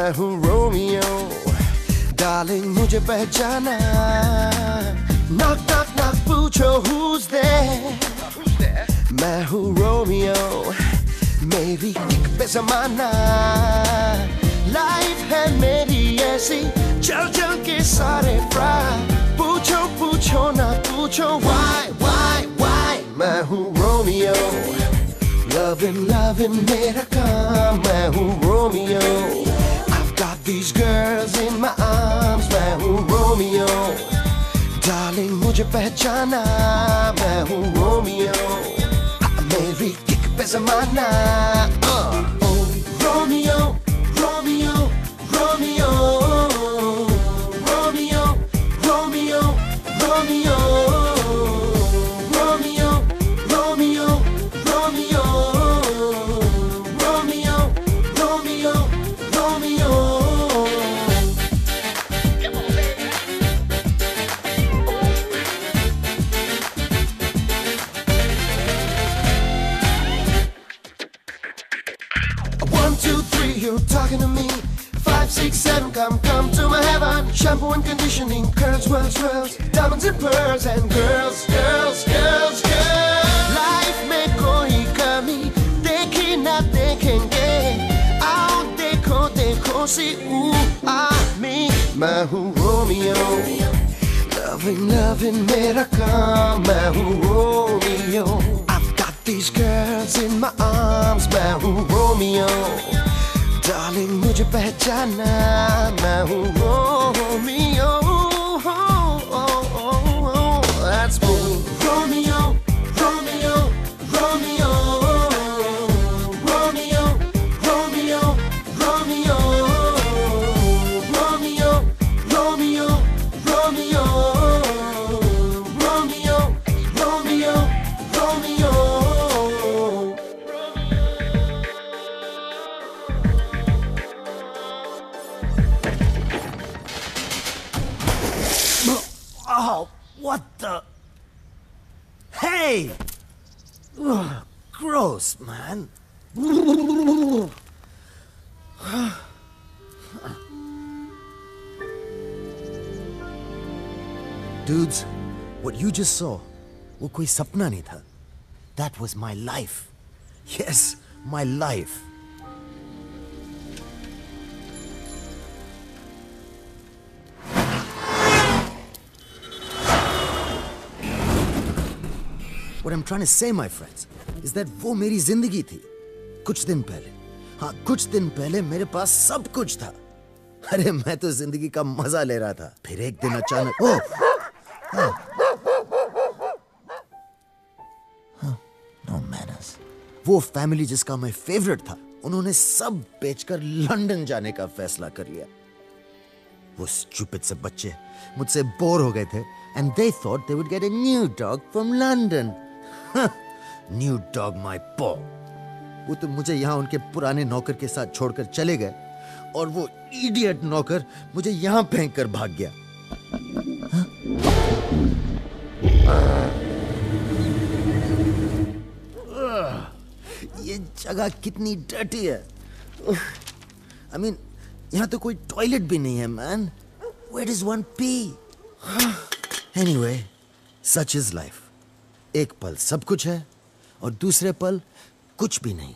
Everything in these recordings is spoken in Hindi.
मैं हूँ रोमियो, डार्लिंग मुझे पहचाना। Knock knock knock, पूछो who's there? मैं हूँ रोमियो, मेरी किक पे ज़माना। लाइफ है मेरी ऐसी, चल चल के सारे फ्राई। पूछो पूछो ना पूछो why? मैं हूँ रोमियो, loving मेरा काम। मैं हूँ Romeo, these girls in my arms, मैं हूँ रोमियो, डार्लिंग मुझे पहचाना। मैं हूँ रोमियो, मेरी किक पे ज़माना। Romeo Romeo Romeo Romeo Romeo Romeo Romeo Romeo Romeo Romeo Romeo Romeo. 1, 2, 3, you're talking to me. 5, 6, 7, come to my heaven. Shampoo and conditioning, curls, swirls, diamonds and pearls, and girls. Life में कोई कमी देखी ना देखेंगे। आओ देखो सी me. मैं हूँ रोमियो, loving मेरा काम। मैं हूँ Romeo, these girls in my arms, मैं हूँ रोमियो, डार्लिंग मुझे पहचाना। मैं हूँ Romeo, that's me. Romeo Romeo Romeo Romeo Romeo Romeo Romeo Romeo Romeo Romeo Romeo Romeo. Oh, what the? Hey! Ugh, gross, man. Dudes, what you just saw, वो कोई सपना नहीं था. That was my life. Yes, my life. What I'm trying to say, my friends, is that वो मेरी जिंदगी थी. कुछ दिन पहले, हाँ, कुछ दिन पहले मेरे पास सब कुछ था. अरे मैं तो जिंदगी का मजा ले रहा था. फिर एक दिन अचानक, no manners. वो फैमिली जिसका मैं फेवरेट था, उन्होंने सब बेचकर लंदन जाने का फैसला कर लिया. वो स्टूपिड से बच्चे मुझसे बोर हो गए थे, and they thought they would get a new dog from London. New dog my paw. वो तो मुझे यहाँ उनके पुराने नौकर के साथ छोड़कर चले गए, और वो इडियट नौकर मुझे यहाँ फेंक कर भाग गया. ये जगह कितनी डर्टी है. I mean, यहाँ तो कोई टॉयलेट भी नहीं है, man. Where does one pee? Anyway, such is life. एक पल सब कुछ है और दूसरे पल कुछ भी नहीं।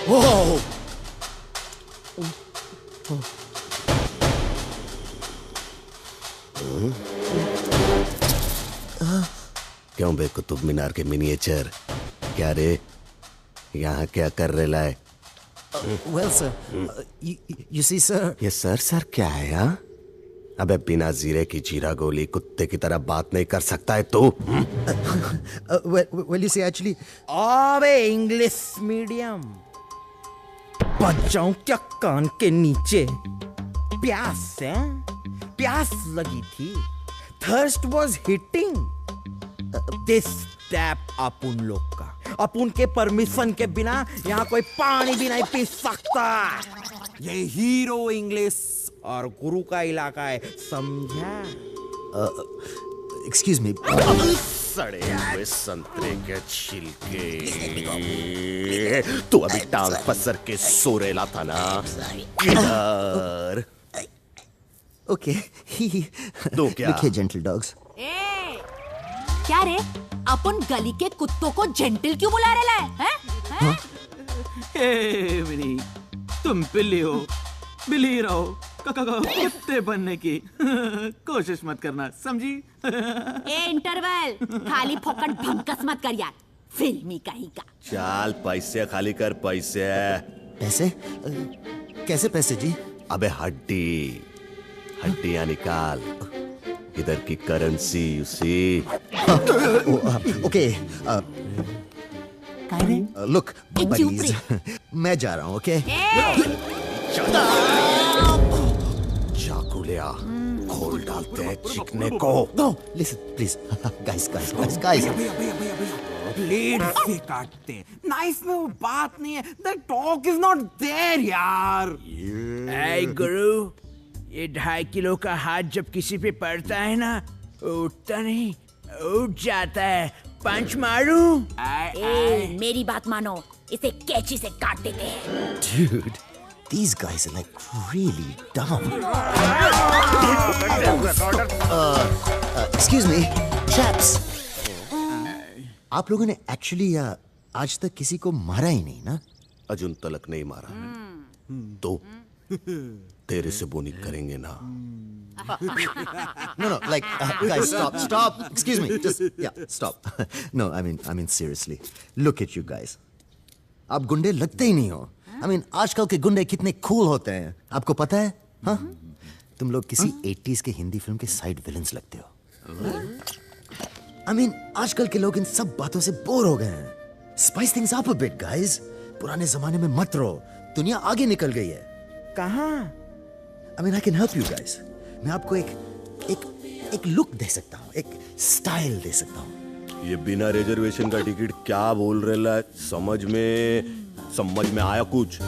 Whoa! क्यों बे कुतुब मीनार के मिनिएचर? क्या रे यहाँ क्या कर रहे है? Well, sir, you see, sir. ये सर क्या है यहाँ? अबे बिना जीरे की जीरा गोली कुत्ते की तरह बात नहीं कर सकता है तू? Well, you see, actually. अबे इंग्लिश मीडियम बच जाऊं क्या कान के नीचे? प्यास है, प्यास लगी थी, thirst was hitting. This tap अपुन लोग का, अपुन के परमिशन के बिना यहाँ कोई पानी भी नहीं पी सकता। ये हीरो इंग्लिश और गुरु का इलाका है, समझा? Excuse me. सड़े हुए संतरे के छिलके, तू अभी टांग पसर के सोरेला था ना? किधर? Okay. तो क्या? देखिए जेंटल डॉग्स। क्या रे, अपन गली के कुत्तों को जेंटल क्यों बुला रहे हैं? हे मिनी, तुम बिल्ली हो, बिल्ली रहो, कुत्ते बनने की कोशिश मत करना, समझी? ए इंटरवल, खाली फोकट भंकस मत कर यार, फिल्मी कहीं का। चाल पैसे खाली कर पैसे। पैसे? कैसे पैसे जी? अबे हड्डियां निकाल, इधर की करेंसी उसी। Okay. Look, एक buddies, मैं जा रहा हूँ, okay? चाकू ले आ, खोल डालते हैं चिकने को। No, listen, please, guys. Blade से काटते हैं ना, इसमें वो बात नहीं है। The talk is not there यार। ऐ गुरु, ये 2.5 किलो का हाथ जब किसी पे पड़ता है ना, उठता नहीं, उठ जाता है। पंच मारूं? ए, मेरी बात मानो, इसे कैंची से काट देते हैं। Dude, these guys are like really dumb. Excuse me, chaps. आप लोगों ने एक्चुअली आज तक किसी को मारा ही नहीं ना? अजुन तलक नहीं मारा तो तेरे से बोनी करेंगे ना? No, like, guys, stop. Excuse me, just, yeah, stop. No, I mean, seriously. Look at you guys. आप गुंडे लगते ही नहीं हो। I mean, आजकल के गुंडे कितने cool होते हैं, आपको पता है? हाँ? तुम लोग किसी 80s के हिंदी फिल्म के साइड विलन्स लगते हो। I mean, आजकल के लोग इन सब बातों से बोर हो गए हैं। Spice things up a bit, guys. पुराने जमाने में मत रहो, दुनिया आगे निकल गई है। कहाँ? I mean, I can help you guys. मैं आपको एक लुक दे सकता हूँ, एक स्टाइल दे सकता हूँ। ये बिना रिजर्वेशन का टिकट क्या बोल रहा है? समझ में आया कुछ?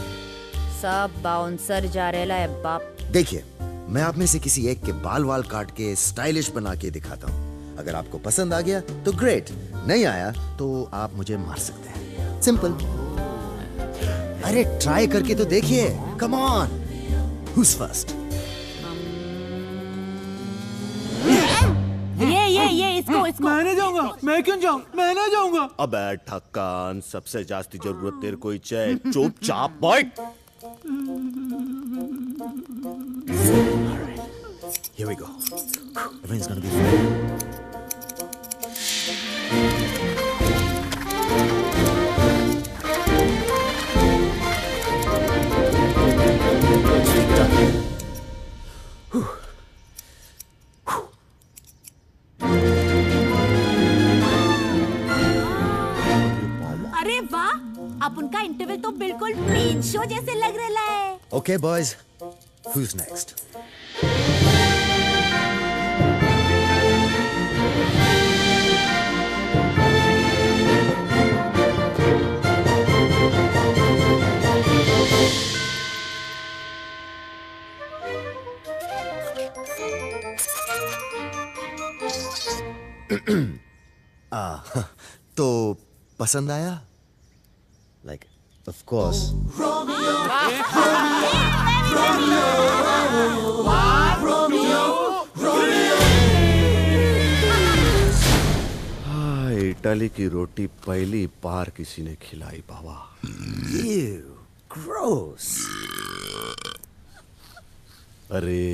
सब बाउंसर जा रहा है बाप। देखिए, मैं आप में से किसी एक के बाल काट के स्टाइलिश बना के दिखाता हूँ। अगर आपको पसंद आ गया तो ग्रेट, नहीं आया तो आप मुझे मार सकते हैं। सिंपल। अरे ट्राई करके तो देखिए, कम ऑन। Who's first? ये इसको। मैं जाऊंगा, मैं क्यों जाऊं? मैं ना जाऊंगा। अबे ठक्कन, सबसे जास्ती जरूरत तेरे को ही चाहिए, चुपचाप बैठ। Here we go. Everything's gonna be fine. अरे वाह, अब उनका इंटरवल तो बिल्कुल मेन शो जैसे लग रहा है। Okay, boys. Who's next? तो पसंद आया? Like, of course. हाँ, इटाली की रोटी पहली बार किसी ने खिलाई बाबा। Ew, gross. अरे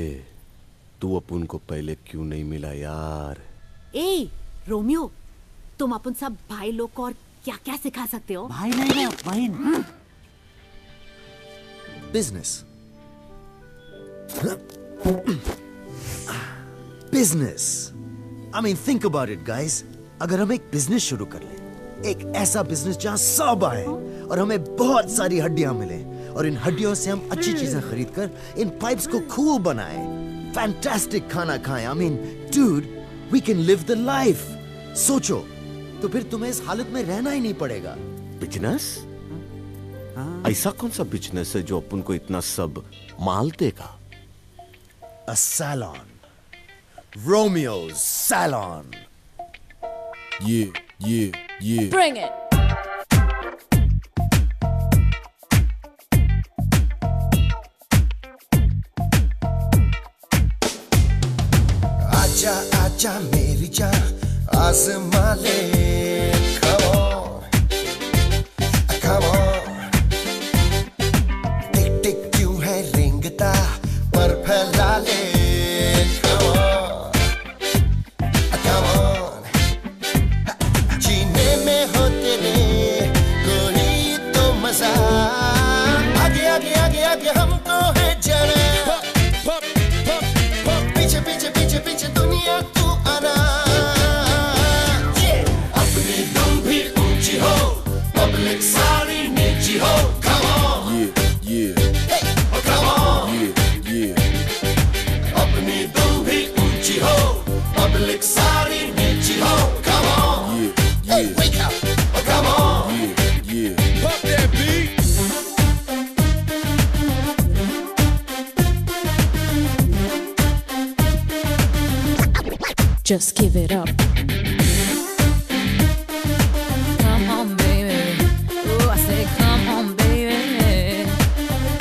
तू अपन को पहले क्यों नहीं मिला यार? ए रोमियो, तुम अपन सब भाई लोग को और क्या क्या सिखा सकते हो? भाई नहीं है, बहन। Business. Business. I mean, think about it, guys. अगर हम एक बिजनेस शुरू कर लें, एक ऐसा बिजनेस जहां सब आए और हमें बहुत सारी हड्डियां मिले और इन हड्डियों से हम अच्छी चीजें खरीद कर इन पाइप्स को खूब बनाएं, फैंटास्टिक खाना खाएं। I mean, dude, we can live the life. सोचो, तो फिर तुम्हें इस हालत में रहना ही नहीं पड़ेगा। बिजनेस? ऐसा कौन सा बिजनेस है जो अपन को इतना सब माल देगा? A salon. Romeo's Salon. Yeah. Bring it. आजा आजा मेरी जान आज़मा ले, come on, come on। टिक टिक क्यों है रेंगता पर फैला ले, come on, come on। जीने में हो तेरे कोई तो मजा, आगे आगे आगे आगे हमको है जाना, पीछे पीछे पीछे पीछे दुनिया तू आना। अपनी दम भी ऊंची हो, पब्लिक सारी नीची हो, come on, hey, oh, come on, अपनी दम भी ऊंची हो, पब्लिक सारी नीची हो, come on, hey, wake up, oh, come on, Pump that beat. Just give it up. Come on, baby. Oh, I say, come on, baby.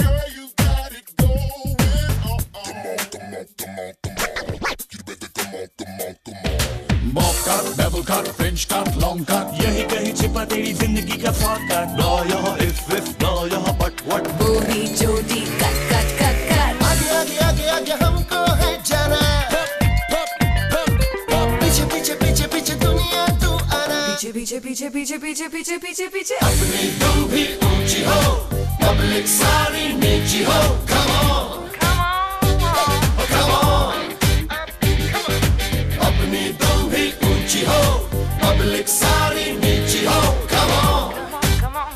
Girl, you got it going on. Come on. You better come on. Bob cut, bevel cut, French cut, long cut, यही कहीं छिपा तेरी जिंदगी का शॉर्टकट। ना यहाँ if, ना यहाँ but what। Booty, Jody, cut, cut, cut, cut. आगे आगे आगे आगे हमको है जाना, पीछे पीछे पीछे पीछे दुनिया तू आना। पीछे पीछे पीछे पीछे पीछे पीछे पीछे पीछे। अपनी दम भी ऊंची हो, पब्लिक सारी नीची हो, come on, oh, come on, अपनी दम भी ऊंची हो, पब्लिक सारी नीची हो, come on, oh, come on।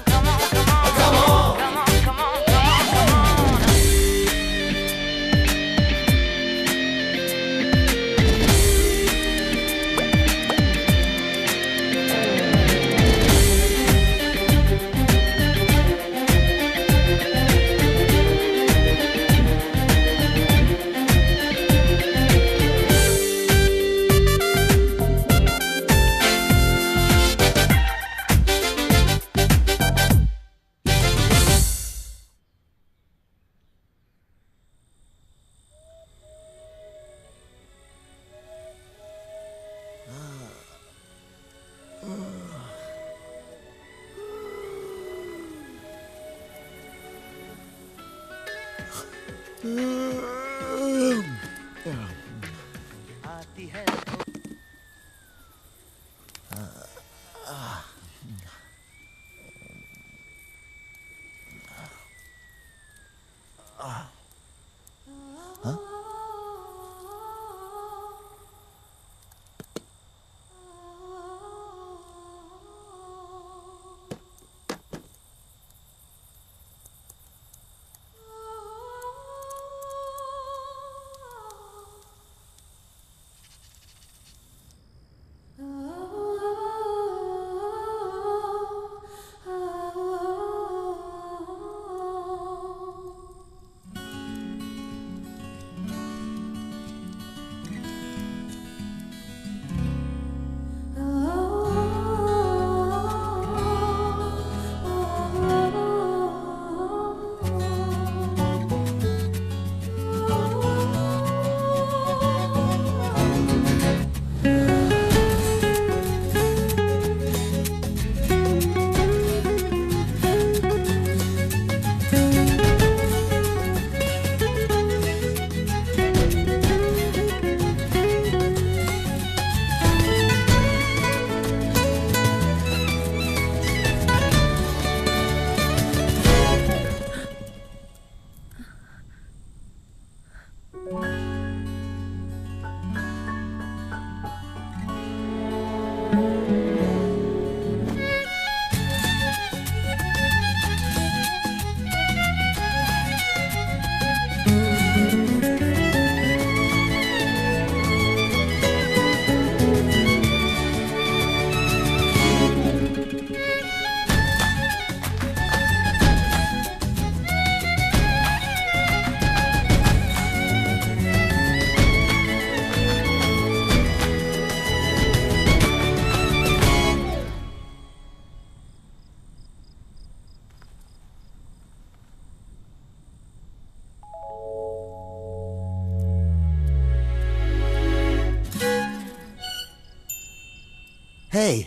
Hey,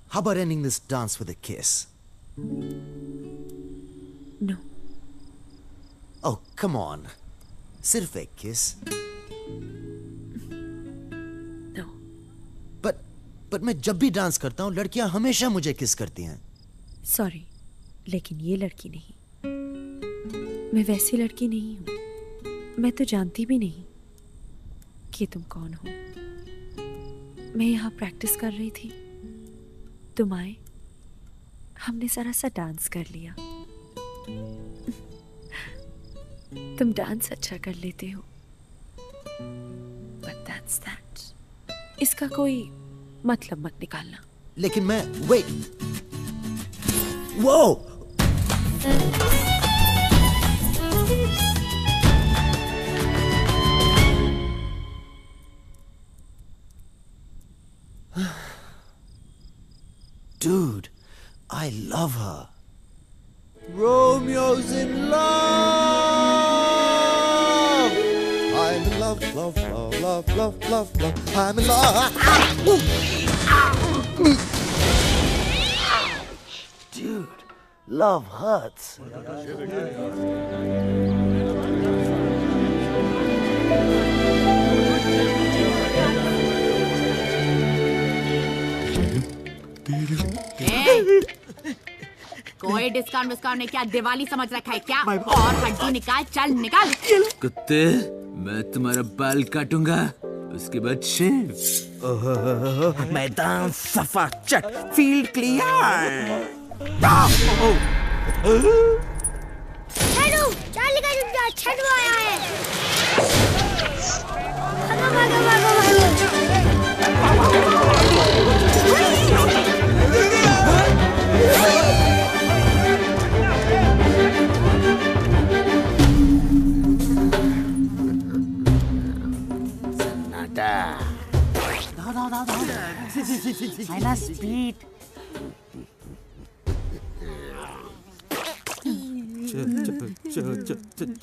how about ending this dance with a kiss? No. Oh, come on. सिर्फ एक kiss. No. But मैं जब भी डांस करता हूँ लड़कियां हमेशा मुझे किस करती हैं. सॉरी, लेकिन ये लड़की नहीं. मैं वैसी लड़की नहीं हूँ. मैं तो जानती भी नहीं कि तुम कौन हो. मैं यहाँ प्रैक्टिस कर रही थी, तुम आए, हमने जरा सा डांस कर लिया. तुम डांस अच्छा कर लेते हो, but that's that. इसका कोई मतलब मत निकालना. लेकिन मैं wait. Whoa! Dude, I love her. Romeo's in love. I'm in love, love, love, love, love, love, love. I'm in love. Dude, love hurts. कोई डिस्काउंट विस्काउंट नहीं, क्या दिवाली समझ रखा है क्या? और हड्डी निकाल, चल निकाल. कुत्ते, मैं तुम्हारा बाल काटूंगा, उसके बाद शेव. मैदान सफा चट, फील्ड क्लियर. छेड़ू, चार्ली का जुटा छेड़ू आया है. भागो. स्पीड.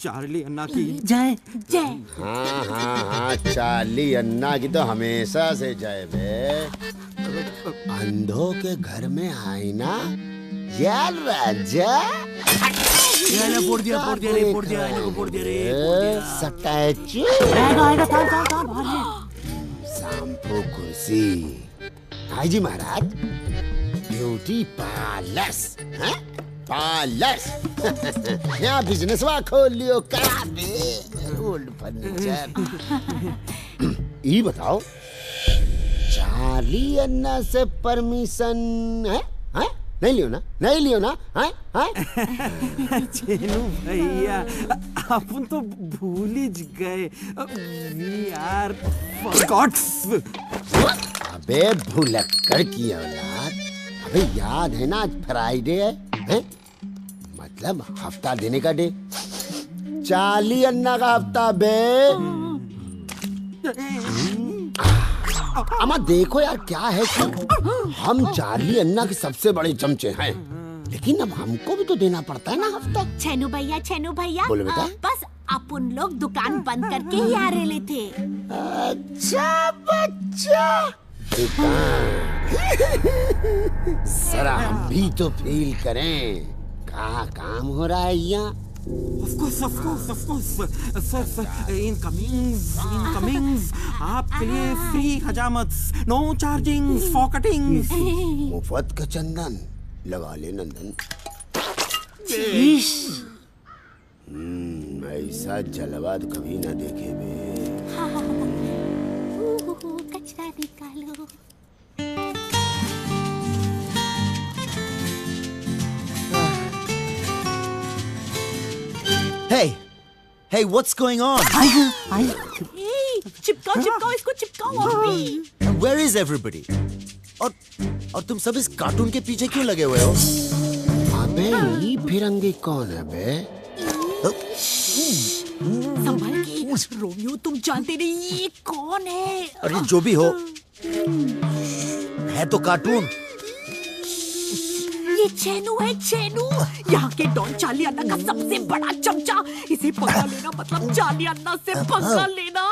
चार्ली अन्ना की जय. हाँ, चार्ली अन्ना की तो हमेशा से जय बे. अंधों के घर में आईना यार राजा. फोड़ दिया रे. स्टैचू. शैम्पू कुर्सी. हाय जी महाराज. Beauty palace. पैलेस. यहाँ बिजनेसवा खोल लियो का बे. Old furniture. ये बताओ, चार्ली अन्ना से परमिशन है? नहीं लियो ना. चेनू भैया, अपन तो भूल ही गए. यार, अबे भुलक्कड़ की औलाद. अबे याद है ना आज फ्राइडे है? मतलब हफ्ता देने का डे. चार्ली अन्ना का हफ्ता बे. अम्मा देखो यार क्या है कि हम चार्ली अन्ना के सबसे बड़े चमचे हैं, लेकिन अब हमको भी तो देना पड़ता है ना हफ्ता. छेनू भैया, बोलो बेटा. बस अपन लोग दुकान बंद करके ही आ रहे थे. अच्छा बच्चा. दुकान. जरा हम भी तो फील करें क्या काम हो रहा है यहाँ. Of course. Sir, incomings. आपके लिए फ्री हजामत, no chargings for cuttings. मुफ्त का चंदन लगा ले नंदन. ऐसा जलवा तो कभी ना देखे बे. कचरा निकालो. Hey, what's going on? चिपकाओ इसको, चिपकाओ अभी. Where is everybody? और तुम सब इस कार्टून के पीछे क्यों लगे हुए हो? अबे ये फिरंगी कौन है बे? संभल के. रोमियो, तुम जानते नहीं ये कौन है? अरे जो भी हो, है तो कार्टून. ये चेनू है, यहाँ के डॉन चार्ली अन्ना का सबसे बड़ा चमचा. इसे पकड़ लेना मतलब चार्ली अन्ना से पंगा लेना.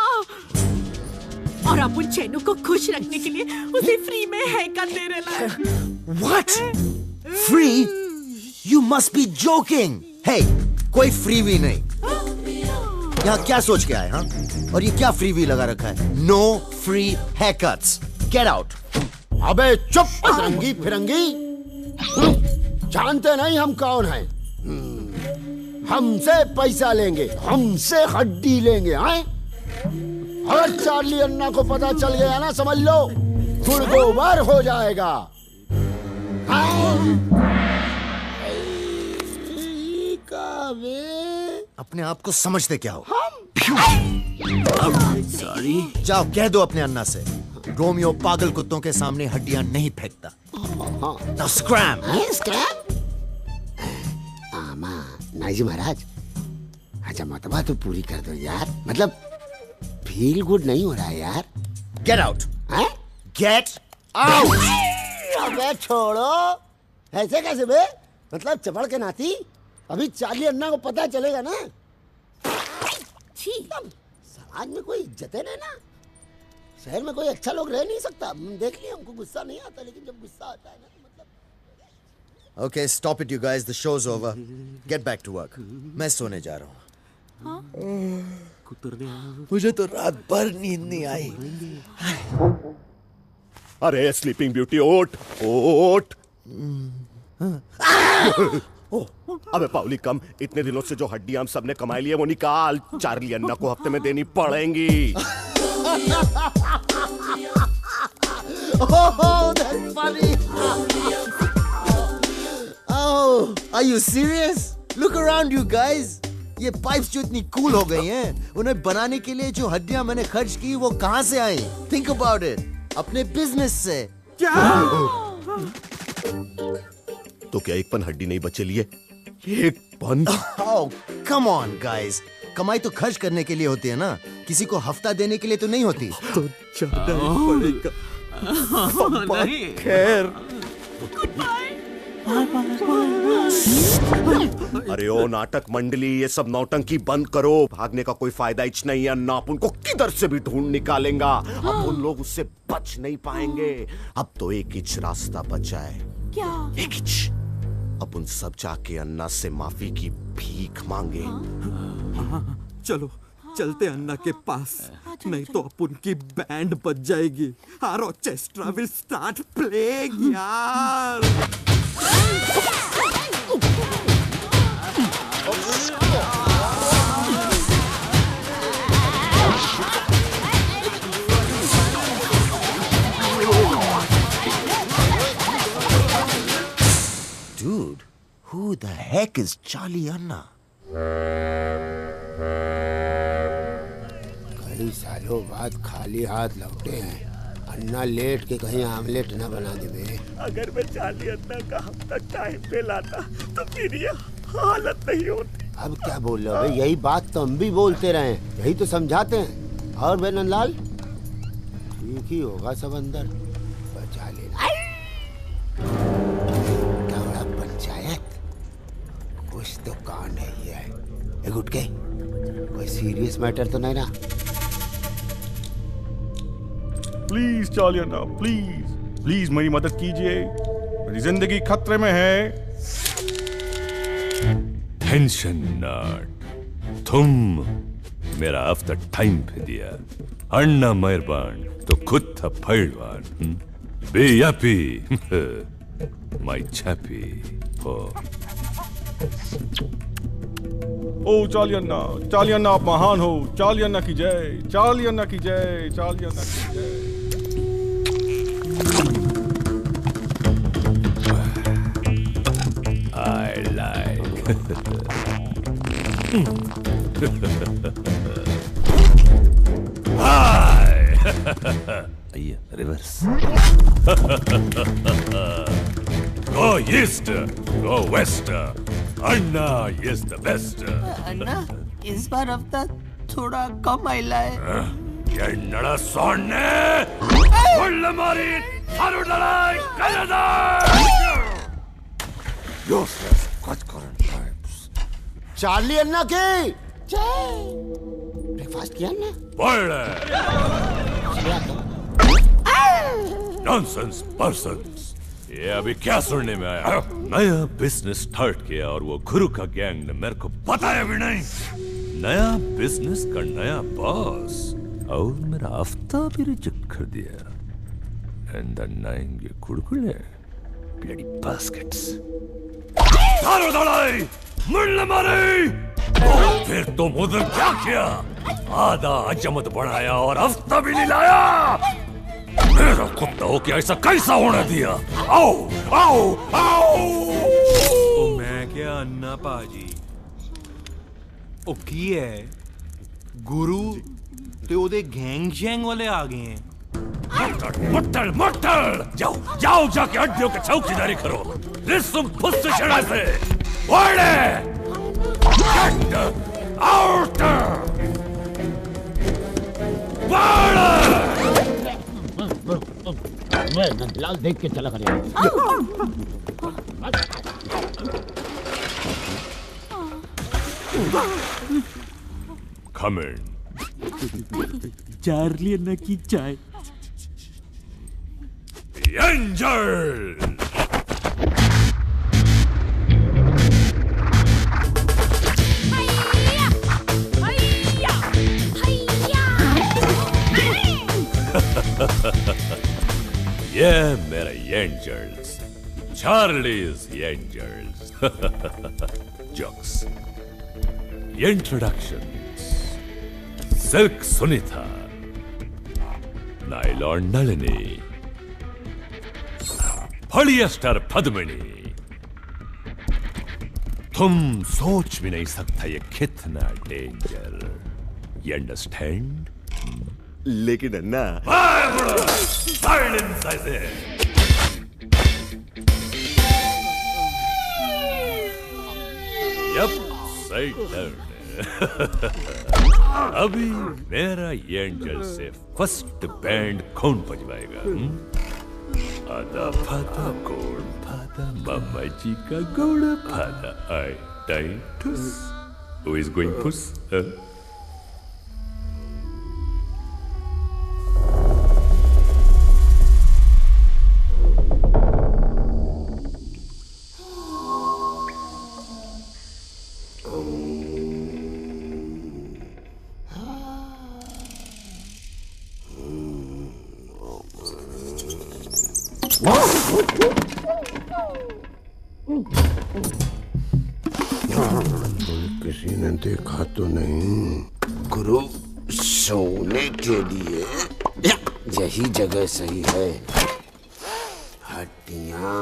और अपन चैनू को खुश रखने के लिए उसे फ्री में हेयर कट दे रहा है। What? Free? You must be joking. Hey, कोई फ्रीवी नहीं। यहाँ क्या सोच के आए हाँ? और ये क्या फ्रीवी लगा रखा है? No free haircuts. Get out. अबे चुप रंगी फिरंगी, जानते नहीं हम कौन हैं? हमसे पैसा लेंगे, हमसे हड्डी लेंगे हैं? अगर चार्ली अन्ना को पता चल गया ना, समझ लो गुड़ गोबर हो जाएगा। अपने आप को समझते क्या हो? सॉरी। जाओ कह दो अपने अन्ना से, रोमियो पागल कुत्तों के सामने हड्डियां नहीं फेंकता। Now scram! स्क्रैम? नाई जी महाराज, अच्छा मतबा तो पूरी कर दो यार, मतलब फील गुड नहीं हो रहा है यार। Get out! Get out! अबे छोड़ो, ऐसे कैसे बे? मतलब चपड़ के नाती, अभी चार्ली अन्ना को पता चलेगा ना, समाज में कोई इज्जत है ना, शहर में कोई अच्छा लोग रह नहीं सकता। देख लिया, हमको गुस्सा नहीं आता, लेकिन जब गुस्सा आता है ना तो मतलब। Okay, stop it you guys. The show's over. Get back to work. मैं सोने जा रहा हूँ। मुझे तो रात भर नींद नहीं आई। अरे स्लीपिंग ब्यूटी ओट ओट। अबे पाउली कम, इतने दिनों से जो हड्डियां हम सबने कमाई ली है वो निकाल, चार्ली अन्ना को हफ्ते में देनी पड़ेंगी। Oh, that's funny. Oh, are you serious? Look around you guys. ये पाइप्स जो इतनी कूल हो गई हैं, उन्हें बनाने के लिए जो हड्डियां मैंने खर्च की वो कहां से आई? Think about it. अपने बिजनेस से। क्या? तो क्या एक पन हड्डी नहीं बचे लिए? एक पन? Oh, come on guys. कमाई तो खर्च करने के लिए होती है ना, किसी को हफ्ता देने के लिए तो नहीं होती। तो जाना ही पड़ेगा। खैर। अरे ओ नाटक मंडली, ये सब नौटंकी बंद करो, भागने का कोई फायदा इच नहीं है। अन्ना अपन को किधर से भी ढूंढ निकालेगा, अब उन लोग उससे बच नहीं पाएंगे। अब तो एक इच रास्ता बचा है। क्या? एक इच। अब उन सब जाके अन्ना से माफी की भीख मांगे। चलो चलते अन्ना के पास, नहीं तो अपन की बैंड बज जाएगी। Or orchestra will start playing यार। Dude, who the heck is Charlie Anna? कई सालों बाद खाली हाथ लौटे हैं, अन्ना लेट के कहीं आमलेट न बना दे बे। अगर मैं चार्ली अन्ना का हफ्ता टाइम पे लाता तो फिर ये हालत नहीं होती। अब क्या बोल रहे हो भाई? यही बात तो हम भी बोलते रहे, यही तो समझाते हैं। और बे नंदलाल, ठीक ही होगा सब अंदर, बचा लेना। क्या बड़ा पंचायत, कुछ तो कांड है ये। गुट के कोई सीरियस मैटर तो नहीं ना? Please Charlie Anna, please please मेरी मदद कीजिए, मेरी जिंदगी खतरे में है। टेंशन नॉट, तुम मेरा हफ्ता टाइम पे दिया, अन्ना मेहरबान तो खुद था पहलवान। बेयापी माय चैपी हो। ओ चार्ली अन्ना आप महान हो, चार्ली अन्ना की जय, चार्ली अन्ना की जय, चार्ली अन्ना की जय। I like. Hi. Yeah, reverse. Go east, go west. Anna is the best. अन्ना इस बार हफ्ता थोड़ा कम आइला है। ये नड़ा सोने बोल मारी थारू लड़ाई Canada. Useless current pipes. Charlie Anna की जय। ब्रेकफास्ट किया ना? बोल नॉनसेंस पर्सन्स, ये अभी क्या सुनने में आया? नया बिजनेस स्टार्ट किया और वो गुरु का गैंग ने मेरे को बताया भी नहीं। नया बिजनेस का नया बॉस, और मेरा हफ्ता भी रिजेक्ट कर दिया। एंड द नाइंगे कुड़कुड़े ब्लडी बास्केट्स। सारो दड़ाई मुल्ले मारे। फिर तुम उधर क्या किया? आधा अजमत बढ़ाया और हफ्ता भी नहीं लाया। मेरा कुत्ता हो क्या ऐसा कैसा होने दिया? आओ आओ आओ। ओ मैं क्या अन्ना पाजी, ओ की है गुरु ते ओदे गैंग शैंग वाले आ गए हैं। मुट्टल मुट्टल, जाओ जाओ जाके हड्डियों की चौकीदारी करो। लिसुम फुस छड़ा से ओड़े गेट आउट। मैं नंदलाल देख के चला करेगा। Come in. चार्ली अन्ना की चाय। Angel! Yeah, मेरा Angels. Charlie's Angels. Jokes. Introductions. Silk Sunita. Nylon Nalini. Polyester Padmini. तुम सोच भी नहीं सकता ये कितना डेंजर। You understand? लेकिन अन्ना साइलेंस ऐसे। यप, सही अभी मेरा एंजल से फर्स्ट बैंड कौन बजवाएगा? आधा फादा गोड़ फादा मामा जी का गोड़ फादा आई Titus. Who is going puss? किसी ने देखा तो नहीं? गुरु सोने के लिए यही जगह सही है। हड्डियां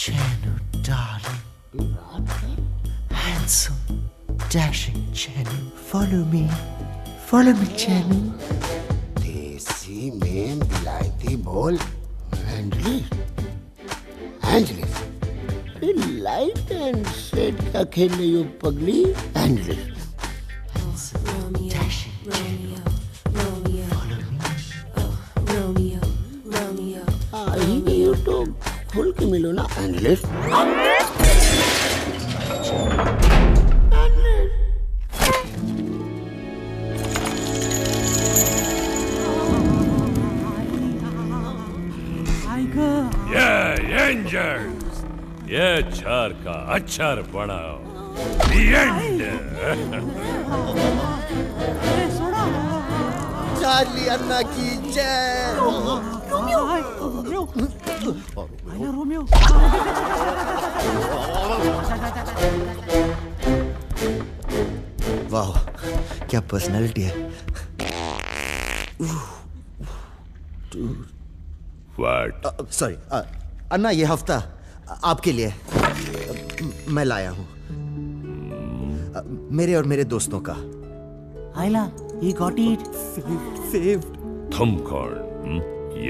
Chanu, darling. Handsome, dashing Chanu. Follow me. Follow me, Chanu. देसी में विलायती बोल। एंजलिस, एंजलिस, लाइट एंड शेड का खेल नहीं हो पगली। एंजलिस, आई गई हो तो खुल के मिलो ना एंजलिस। ये एंजल्स, ये चार का अचार बनाओ। The end. चार्ली अन्ना की जय। रोमियो। वाह, क्या पर्सनालिटी है। What? सॉरी अन्ना, ये हफ्ता आपके लिए मैं लाया हूँ, मेरे और मेरे दोस्तों का। आइला, he got it. Saved. तुम कौन?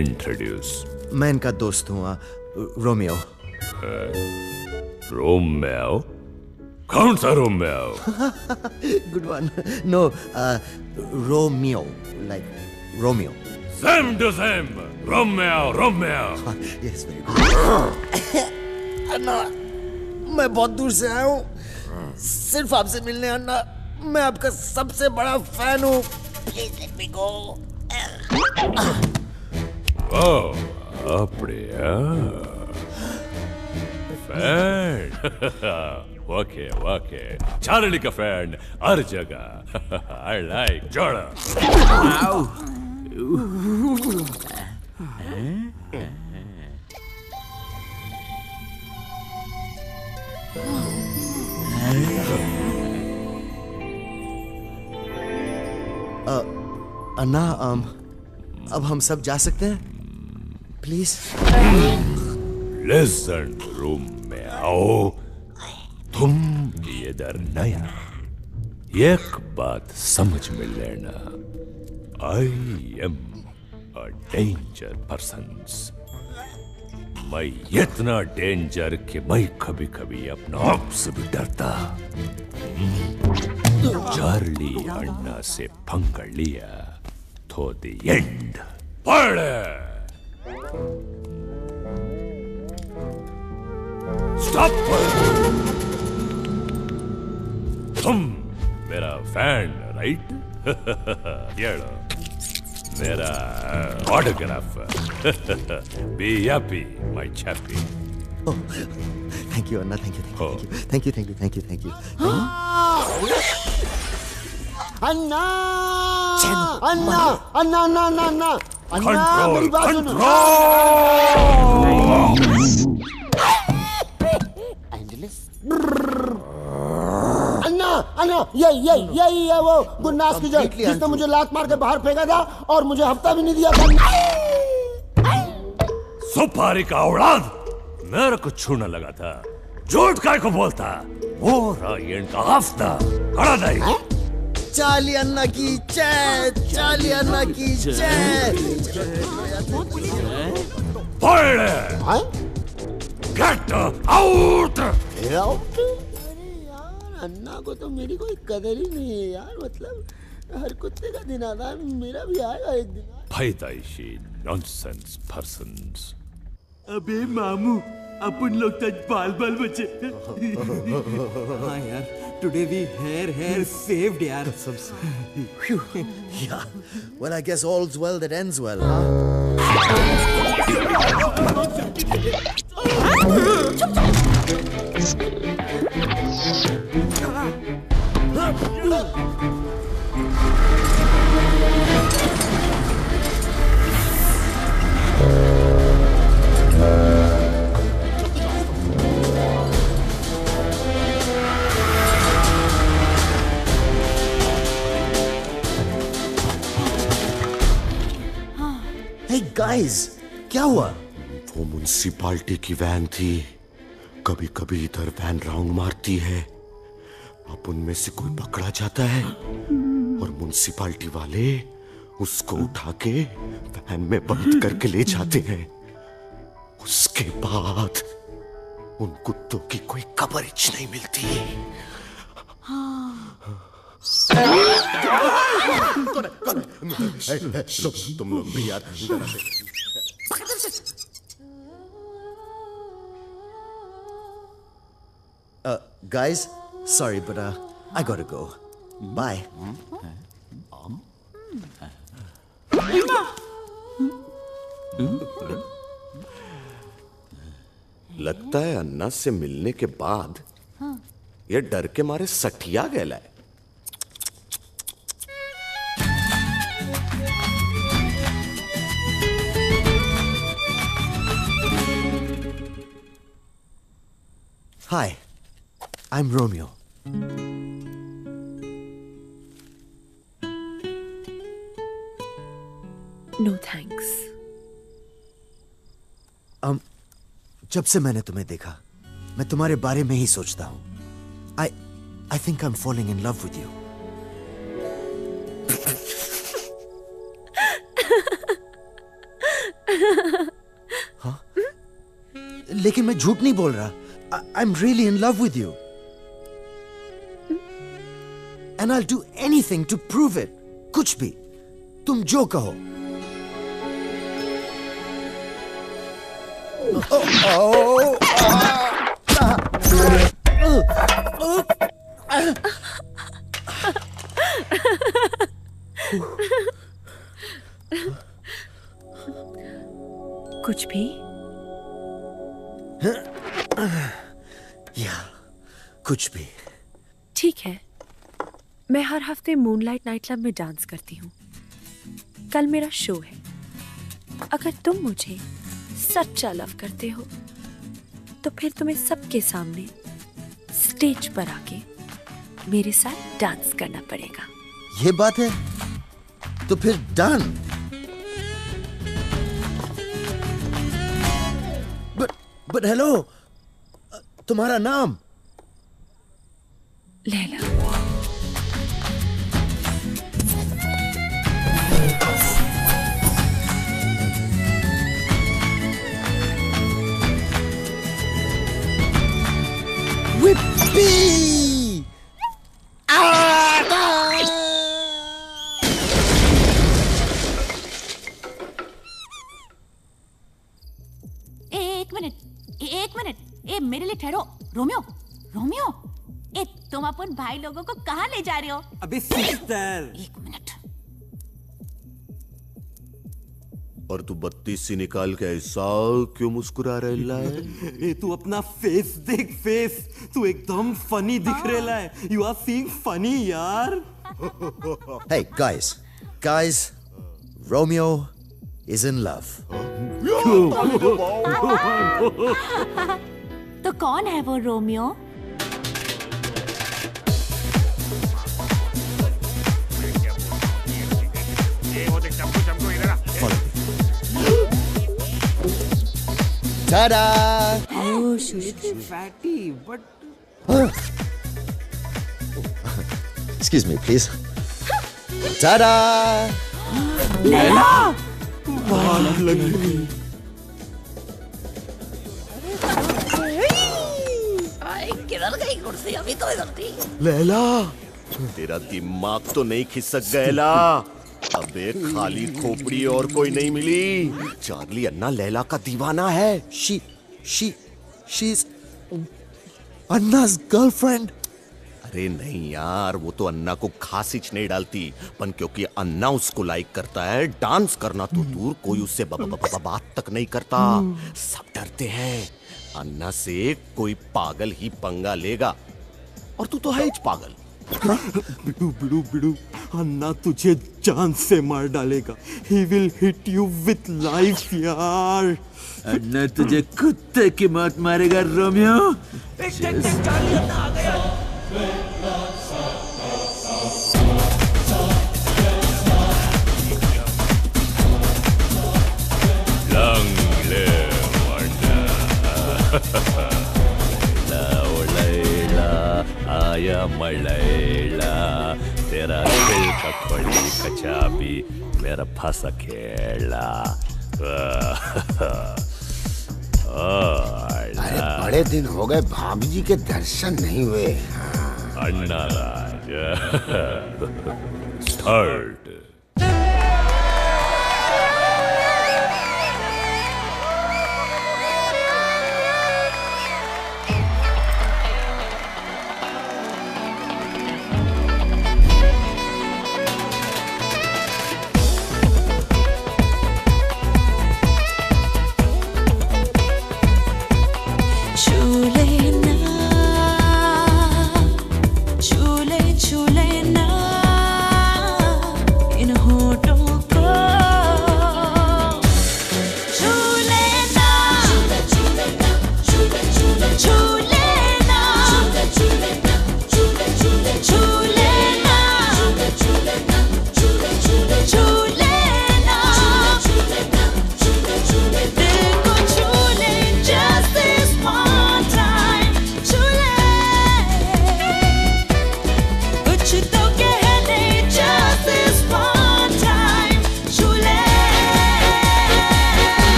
Introduce. मैं इनका दोस्त हूँ, रोमियो। रोमियो? कौन सा रूम में आओ? Good one. No, Romeo, like Romeo. Same to same. Room में आओ, रूम में आओ. Yes, very good. अन्ना, मैं बहुत दूर से आया हूँ सिर्फ आपसे मिलने. अन्ना, मैं आपका सबसे बड़ा फैन हूँ. Please let me go. Oh, அப்படியா? Fan. Okay, okay. Charlie का fan हर जगह. I like Jordan. अन्ना, अब हम सब जा सकते हैं? प्लीज. Listen, रूम में आओ. तुम इधर नया. एक बात समझ में लेना. I am a danger person. मैं इतना डेंजर कि मैं कभी कभी अपने आप से भी डरता. चार्ली अन्ना से पंगा लिया तो the end. पढ़े. Stop. तुम मेरा फैन राइट? ये लो मेरा autograph. Be happy, my chappy. Oh, thank you, Anna. Thank you. अन्ना, अन्ना, अन्ना, अन्ना, अन्ना, अन्ना, मेरी बात सुनो. अन्ना, अन्ना, यही है वो गुन्नास की जड़ जिसने मुझे लात मार के बाहर फेंका था और मुझे हफ्ता भी नहीं दिया था. सुपारी का औलाद मेरे को छूने लगा था. झूठ काय को बोलता. वो रायन का हफ्ता खड़ा नहीं. चार्ली अन्ना की जय. चार्ली अन्ना की जय. Get out. अन्ना को तो मेरी कोई कदर ही नहीं है यार. मतलब हर कुत्ते का दिन आता है, मेरा भी आएगा एक दिन. पैदाइशी नॉनसेंस पर्सन्स. अबे मामू, अपन लोग तो बाल बचे. हाँ यार, टुडे वी hair saved यार. Yeah. Well, I guess all's well that ends well, huh? Hey guys, क्या हुआ? वो म्युनिसिपालिटी की वैन थी. कभी कभी इधर वैन राउंड मारती है. अब उनमें से कोई पकड़ा जाता है और म्युनिसिपालिटी वाले उसको उठा के वैन में बंद करके ले जाते हैं. उसके बाद उन कुत्तों की कोई कवरेज नहीं मिलती. तुम लोग भी यार. Guys, sorry, but I gotta go. Bye. लगता है अन्ना से मिलने के बाद ये डर के मारे सठिया गया है. Hi, I'm Romeo. No thanks. जब से मैंने तुम्हें देखा, मैं तुम्हारे बारे में ही सोचता हूँ. I think I'm falling in love with you. हाँ? लेकिन मैं झूठ नहीं बोल रहा. I'm really in love with you. and I'll do anything to prove it. कुछ भी, तुम जो कहो. कुछ भी? या कुछ भी. ठीक है, मैं हर हफ्ते मूनलाइट नाइट क्लब में डांस करती हूँ. कल मेरा शो है. अगर तुम मुझे सच्चा लव करते हो तो फिर तुम्हें सबके सामने स्टेज पर आके मेरे साथ डांस करना पड़ेगा. ये बात है तो फिर डन. बट हेलो, तुम्हारा नाम? लैला. Whippy! एक मिनट, ए मेरे लिए ठहरो. रोमियो, रोमियो, ए तुम अपन भाई लोगों को कहाँ ले जा रहे हो? अबे सिस्टर. एक मिनट. और तू 32 सी निकाल के ऐसा क्यों मुस्कुरा रहा है? ए तू अपना फेस देख, फेस. तू एकदम फनी दिख रहा है. यू आर सीइंग फनी यार. Hey guys, Romeo is in love. तो कौन है वो Romeo? Ta-da! Oh, fatty, but Excuse me, please. Ta-da! Laila! बात लग गई. किधर गई कुर्सी? अभी तो इधर थी. लैला, तेरा दिमाग तो नहीं खिसक गया? अबे खाली खोपड़ी और कोई नहीं मिली. चार्ली अन्ना लैला का दीवाना है. She's Anna's girlfriend. अरे नहीं यार, वो तो अन्ना को खासिच नहीं डालती, पर क्योंकि अन्ना उसको लाइक करता है, डांस करना तो दूर, कोई उससे बात तक नहीं करता. सब डरते हैं अन्ना से कोई पागल ही पंगा लेगा. और तू तो है ही पागल. बिडू, अन्ना तुझे जान से मार डालेगा. He will hit you with life यार. अन्ना तुझे कुत्ते की मौत मारेगा रोमियो. Long live Lैला, आया मलैला, तेरा दिल का खोली कचाबी, मेरा फंसा खेला. अरे बड़े दिन हो गए भाभी जी के दर्शन नहीं हुए. अन्ना राज. Start.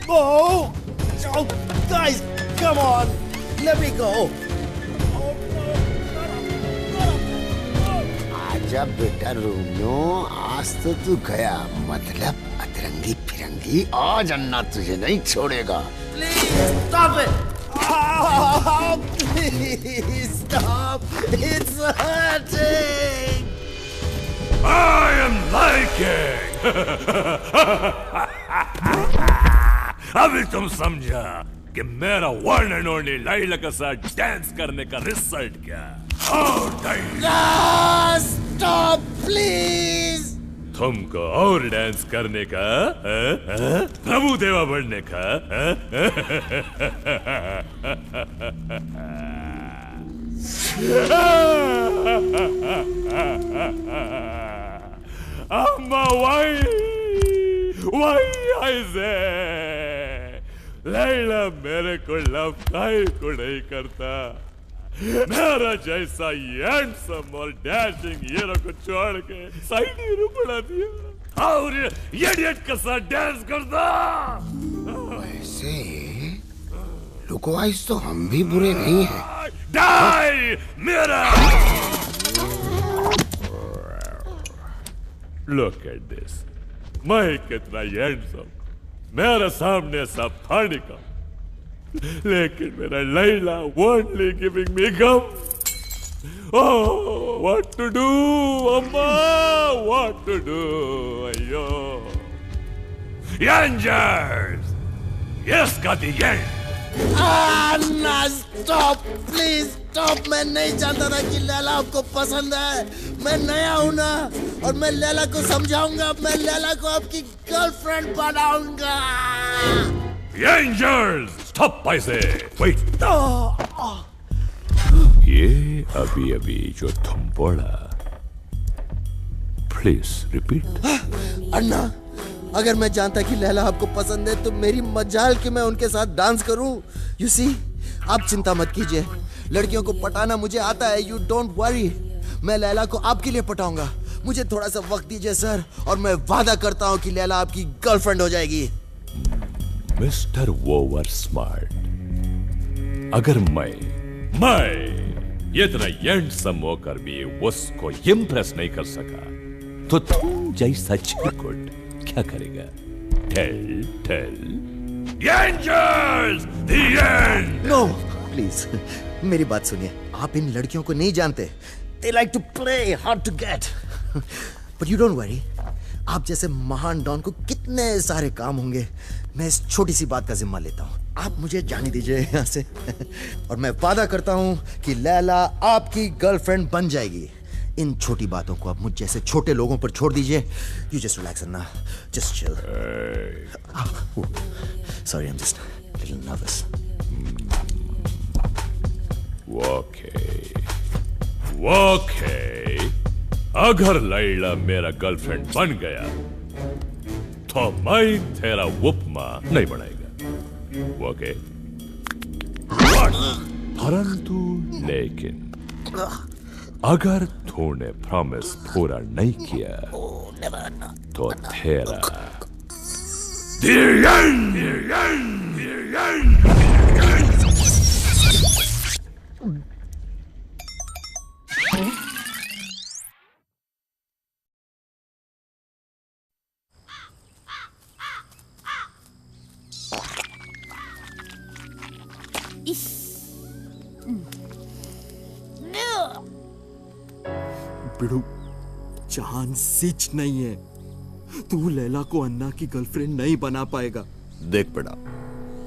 Oh, guys, come on. Let me go. आजा बेटा रोमियो, आज तो तू गया, मतलब अतरंगी फिरंगी आज अन्ना तुझे नहीं छोड़ेगा। Please stop it. Oh, please stop. It's hurting. I am liking. अभी तुम समझा कि मेरा वन एंड ओनली लैला के साथ डांस करने का रिजल्ट क्या? Stop, please. तुमको और डांस करने का, प्रभु देवा बनने का? Amma, why I say, Laila मेरे को लव काहे को नहीं करता? मेरा जैसा हैंडसम और डैशिंग हीरो को छोड़ के साइड हीरो बना दिया और ये इडियट के साथ डांस करता। वैसे लुकवाइज तो हम भी बुरे नहीं हैं। डाई मेरा। Look at this. मैं कितना हैंडसम, मेरे सामने सब पानी का, लेकिन मेरा Laila only giving me gum. Oh, what to do, अम्मा? What to do? अयो, Rangers, yes, got the end. Anna, stop, please stop. मैं नहीं जानता था कि लैला आपको पसंद है। मैं नया हूँ ना, और मैं लैला को समझाऊंगा। मैं लैला को आपकी गर्लफ्रेंड बनाऊंगा। Rangers, stop पैसे. Wait. ये अभी जो तुम बोला, please repeat. अन्ना, अगर मैं जानता कि लैला आपको पसंद है तो मेरी मजाल कि मैं उनके साथ डांस करूं। You see, आप चिंता मत कीजिए, लड़कियों को पटाना मुझे आता है। You don't worry. मैं लैला को आपके लिए पटाऊंगा। मुझे थोड़ा सा वक्त दीजिए सर, और मैं वादा करता हूं कि लैला आपकी गर्लफ्रेंड हो जाएगी। मिस्टर ओवर स्मार्ट, अगर मैं इतना हैंडसम होकर भी उसको इम्प्रेस नहीं कर सका, तो तुम जैसा चिरकुट क्या करेगा? टेल Rangers, the end. No, please, मेरी बात सुनिए। आप इन लड़कियों को नहीं जानते। They like to play hard to get. But you don't worry. आप जैसे महान डॉन को कितने सारे काम होंगे। मैं इस छोटी सी बात का जिम्मा लेता हूँ। आप मुझे जाने दीजिए यहाँ से। और मैं वादा करता हूँ कि लैला आपकी गर्लफ्रेंड बन जाएगी। इन छोटी बातों को आप मुझ जैसे छोटे लोगों पर छोड़ दीजिए। You just relax Anna, just chill. Sorry, I'm just a little nervous. Okay. अगर लैला मेरा गर्लफ्रेंड बन गया, तो मैं तेरा उपमा नहीं बनाएगा। ओके? परंतु लेकिन अगर तूने प्रॉमिस पूरा नहीं किया, तो तेरा बिड़ू, चांस नहीं है। तू लैला को अन्ना की गर्लफ्रेंड नहीं बना पाएगा। देख बेटा,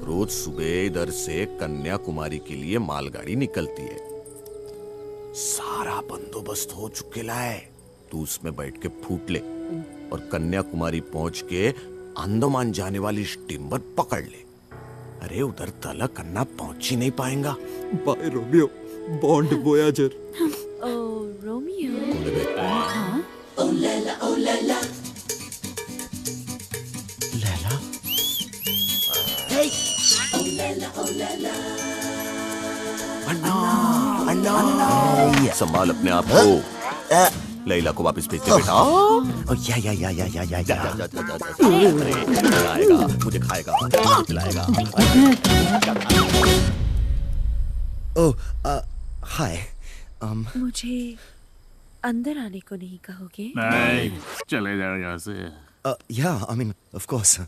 रोज सुबह इधर से कन्याकुमारी के लिए मालगाड़ी निकलती है। सारा बंदोबस्त हो चुकेला है। तू उसमें बैठ के फूट ले और कन्याकुमारी पहुंच के अंडमान जाने वाली स्टीमर पकड़ ले। अरे उधर तलक अन्ना पहुंच ही नहीं पाएगा। Bye Romeo, bon voyage. ओ रोमियो। हाँ? ओ लैला, ओ लैला। लैला? ओ लैला, ओ लैला। अन्ना, संभाल अपने आप को। लैला को वापस भेज दे बेटा। या खिलाएगा, मुझे खाएगा, मुझे पिलाएगा। ओह हाय। मुझे अंदर आने को नहीं कहोगे? नहीं, चले जाओ यहाँ से। Yeah, I mean, of course.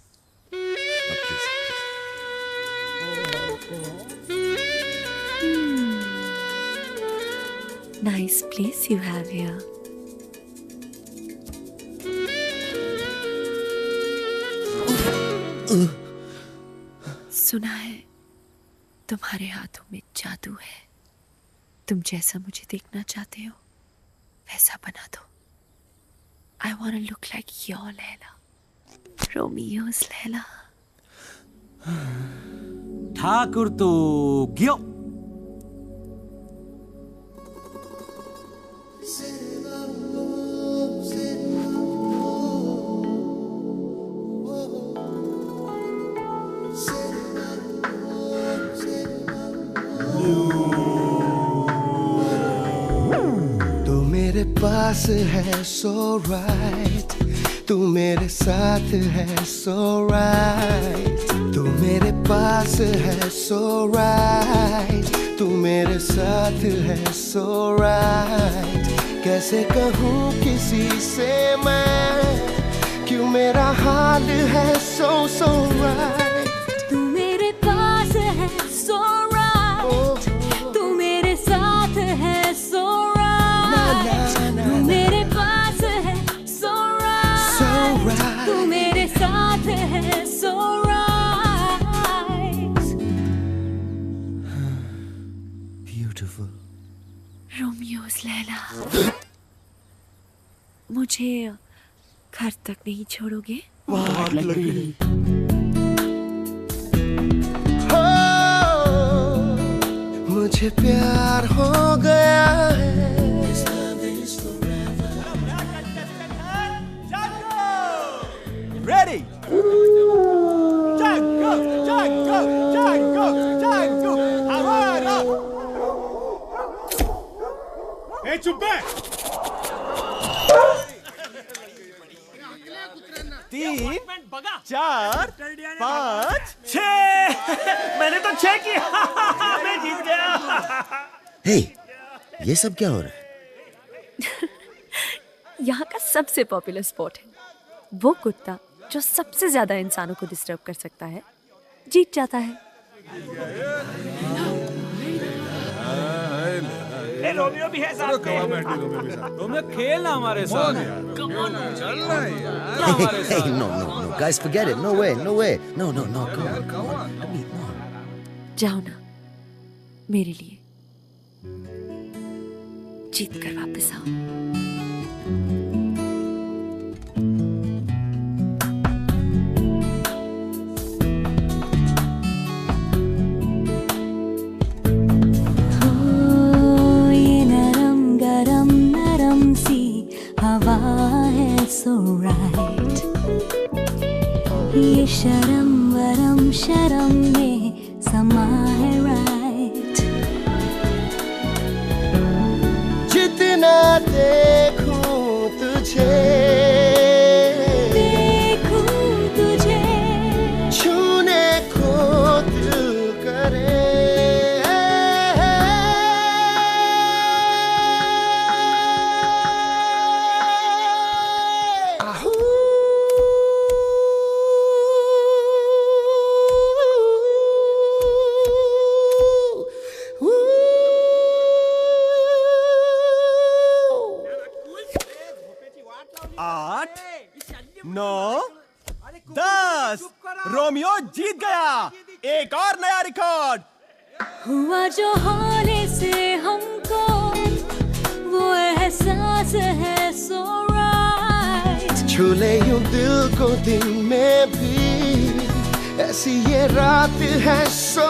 Nice place you have here. सुना है तुम्हारे हाथों में जादू है। तुम जैसा मुझे देखना चाहते हो वैसा बना दो। I wanna look like your Leila, Romeo's Leila. Thakur तो गयो। तू मेरे पास है so right, तू मेरे साथ है so right, तू मेरे पास है so right, तू मेरे साथ है so right। कैसे कहूँ किसी से मैं, क्यों मेरा हाल है so right। तू मेरे पास है so right, तू मेरे साथ है so right, तू मेरे पास है so right, तू मेरे साथ है so right। Beautiful. Romeo's Leila. मुझे घर तक नहीं छोड़ोगे? मुझे प्यार हो गया है। Ready? Django, Django, Django, Django. Havana. Hey, चुप है। 3, 4, 5, 6। मैंने तो 6 किया। मैं जीत गया। Hey, ये सब क्या हो रहा है? यहाँ का सबसे पॉपुलर स्पॉट है। वो कुत्ता जो सबसे ज्यादा इंसानों को डिस्टर्ब कर सकता है जीत जाता है। रोमियो भी है साथ में। रोमियो खेलना हमारे साथ। Hey, no, guys, forget it. No way. No, come on. जाओ ना, मेरे लिए जीत कर वापस आओ। हवा है so right, ये शर्म वरम शर्म में समा है right। जितना देखूं तुझे छूने को दिल करे। रोमियो जीत गया। एक और नया रिकॉर्ड हुआ जो होने से हमको वो एहसास है so right। छू ले यूं दिल को दिन में भी, ऐसी ये रात है so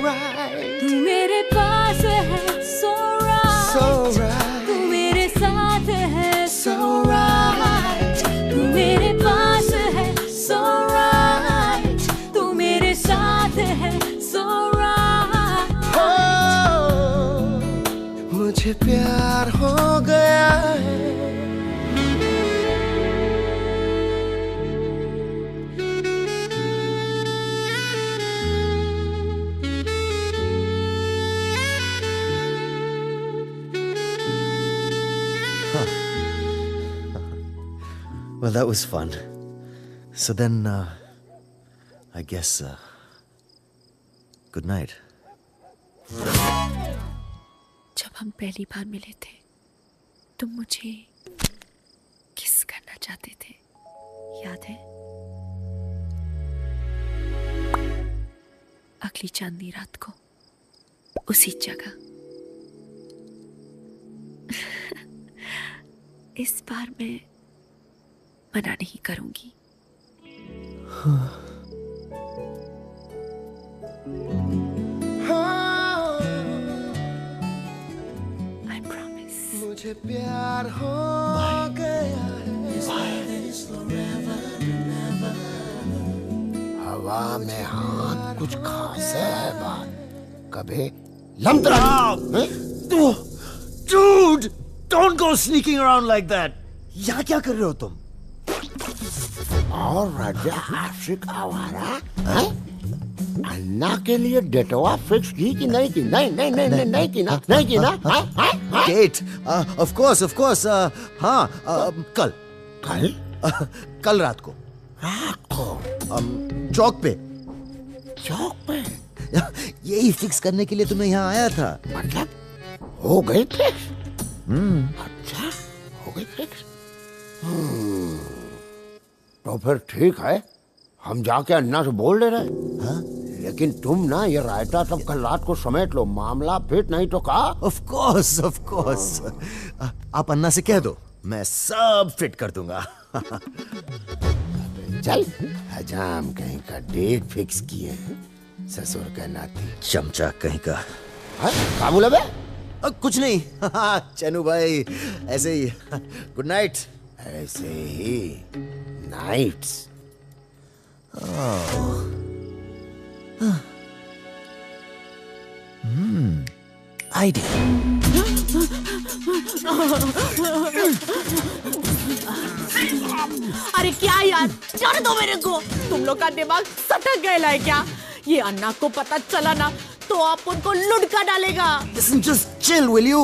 right। तू मेरे पास है so right, तू मेरे साथ है so right, तू मेरे पास है so right, तू मेरे साथ है so right। मुझे प्यार हो गया है। Well, that was fun. So then, I guess, good night. जब हम पहली बार मिले थे, तुम मुझे किस करना चाहते थे, याद है? अगली चांदनी रात को, उसी जगह। इस बार मैं मना नहीं करूंगी। I promise. मुझे प्यार हो गया है। हवा में हाथ कुछ खास है बात, कभी Lamtara. Dude, don't go sneaking around like that. यहाँ क्या कर रहे हो तुम? और राजा आशिक आवारा, हैं? अन्ना के लिए डेटवा फिक्स की कि नहीं की? नहीं की ना, नहीं की ना? Date, of course, हाँ, कल कल रात को चौक पे यही फिक्स करने के लिए तुम्हें यहाँ आया था। मतलब हो गई फिक्स? अच्छा, हो गई फिक्स। तो फिर ठीक है, हम जाके अन्ना से बोल दे रहे। हाँ? लेकिन तुम ना ये रायता सब कल रात को समेट लो, मामला फिट नहीं तो कहा। ऑफ कोर्स आप अन्ना से कह दो, मैं सब फिट कर दूंगा। चल, हजाम कहीं का डेट फिक्स किए, ससुर का नाती चमचा कहीं का। क्या बोला बे? कुछ नहीं। चनू भाई ऐसे ही। Good night. ऐसे ही नाइट्स। आइडिया। अरे क्या यार, जाने दो मेरे को। तुम लोग का दिमाग सटक गया है क्या? ये अन्ना को पता चला ना तो आप उनको लुढ़का डालेगा। Listen, just chill, will you?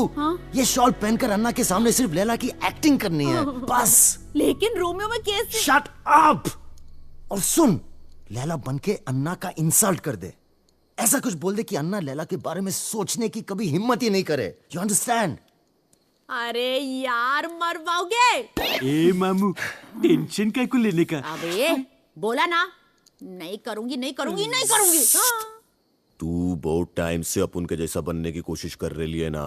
ये शॉल पहनकर अन्ना के सामने सिर्फ लैला की एक्टिंग करनी है, बस। लेकिन रोमियो में कैसे? Shut up! और सुन, लैला बनके अन्ना का इंसल्ट कर दे। ऐसा कुछ बोल दे कि अन्ना लैला के बारे में सोचने की कभी हिम्मत ही नहीं करे। You understand? अरे यार, मर पाओगे। ए मामू, टेंशन क्या को लेने का? अबे बोला ना, नहीं करूंगी। हाँ। तू बहुत टाइम से अपन के जैसा बनने की कोशिश कर रही है ना।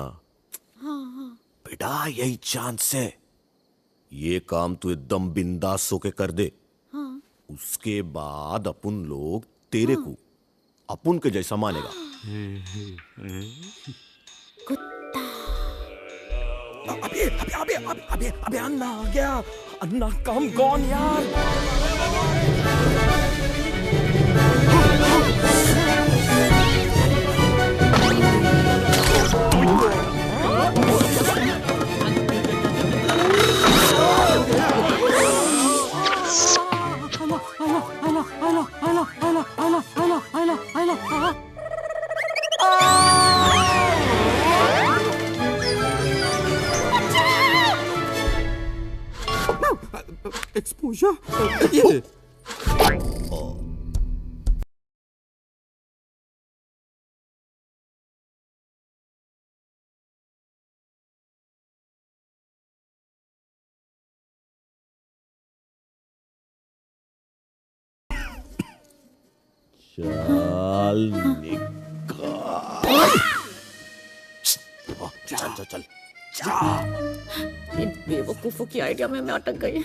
हाँ। बेटा यही चांस है, ये काम तू एकदम बिंदास होके कर दे। हाँ। उसके बाद अपन लोग तेरे को अपन के जैसा मानेगा। अबे अन्ना आ गया। अन्ना कम गॉन यार। Exposure? ये चल चल इन बेवकूफों की आइडिया में मैं अटक गई।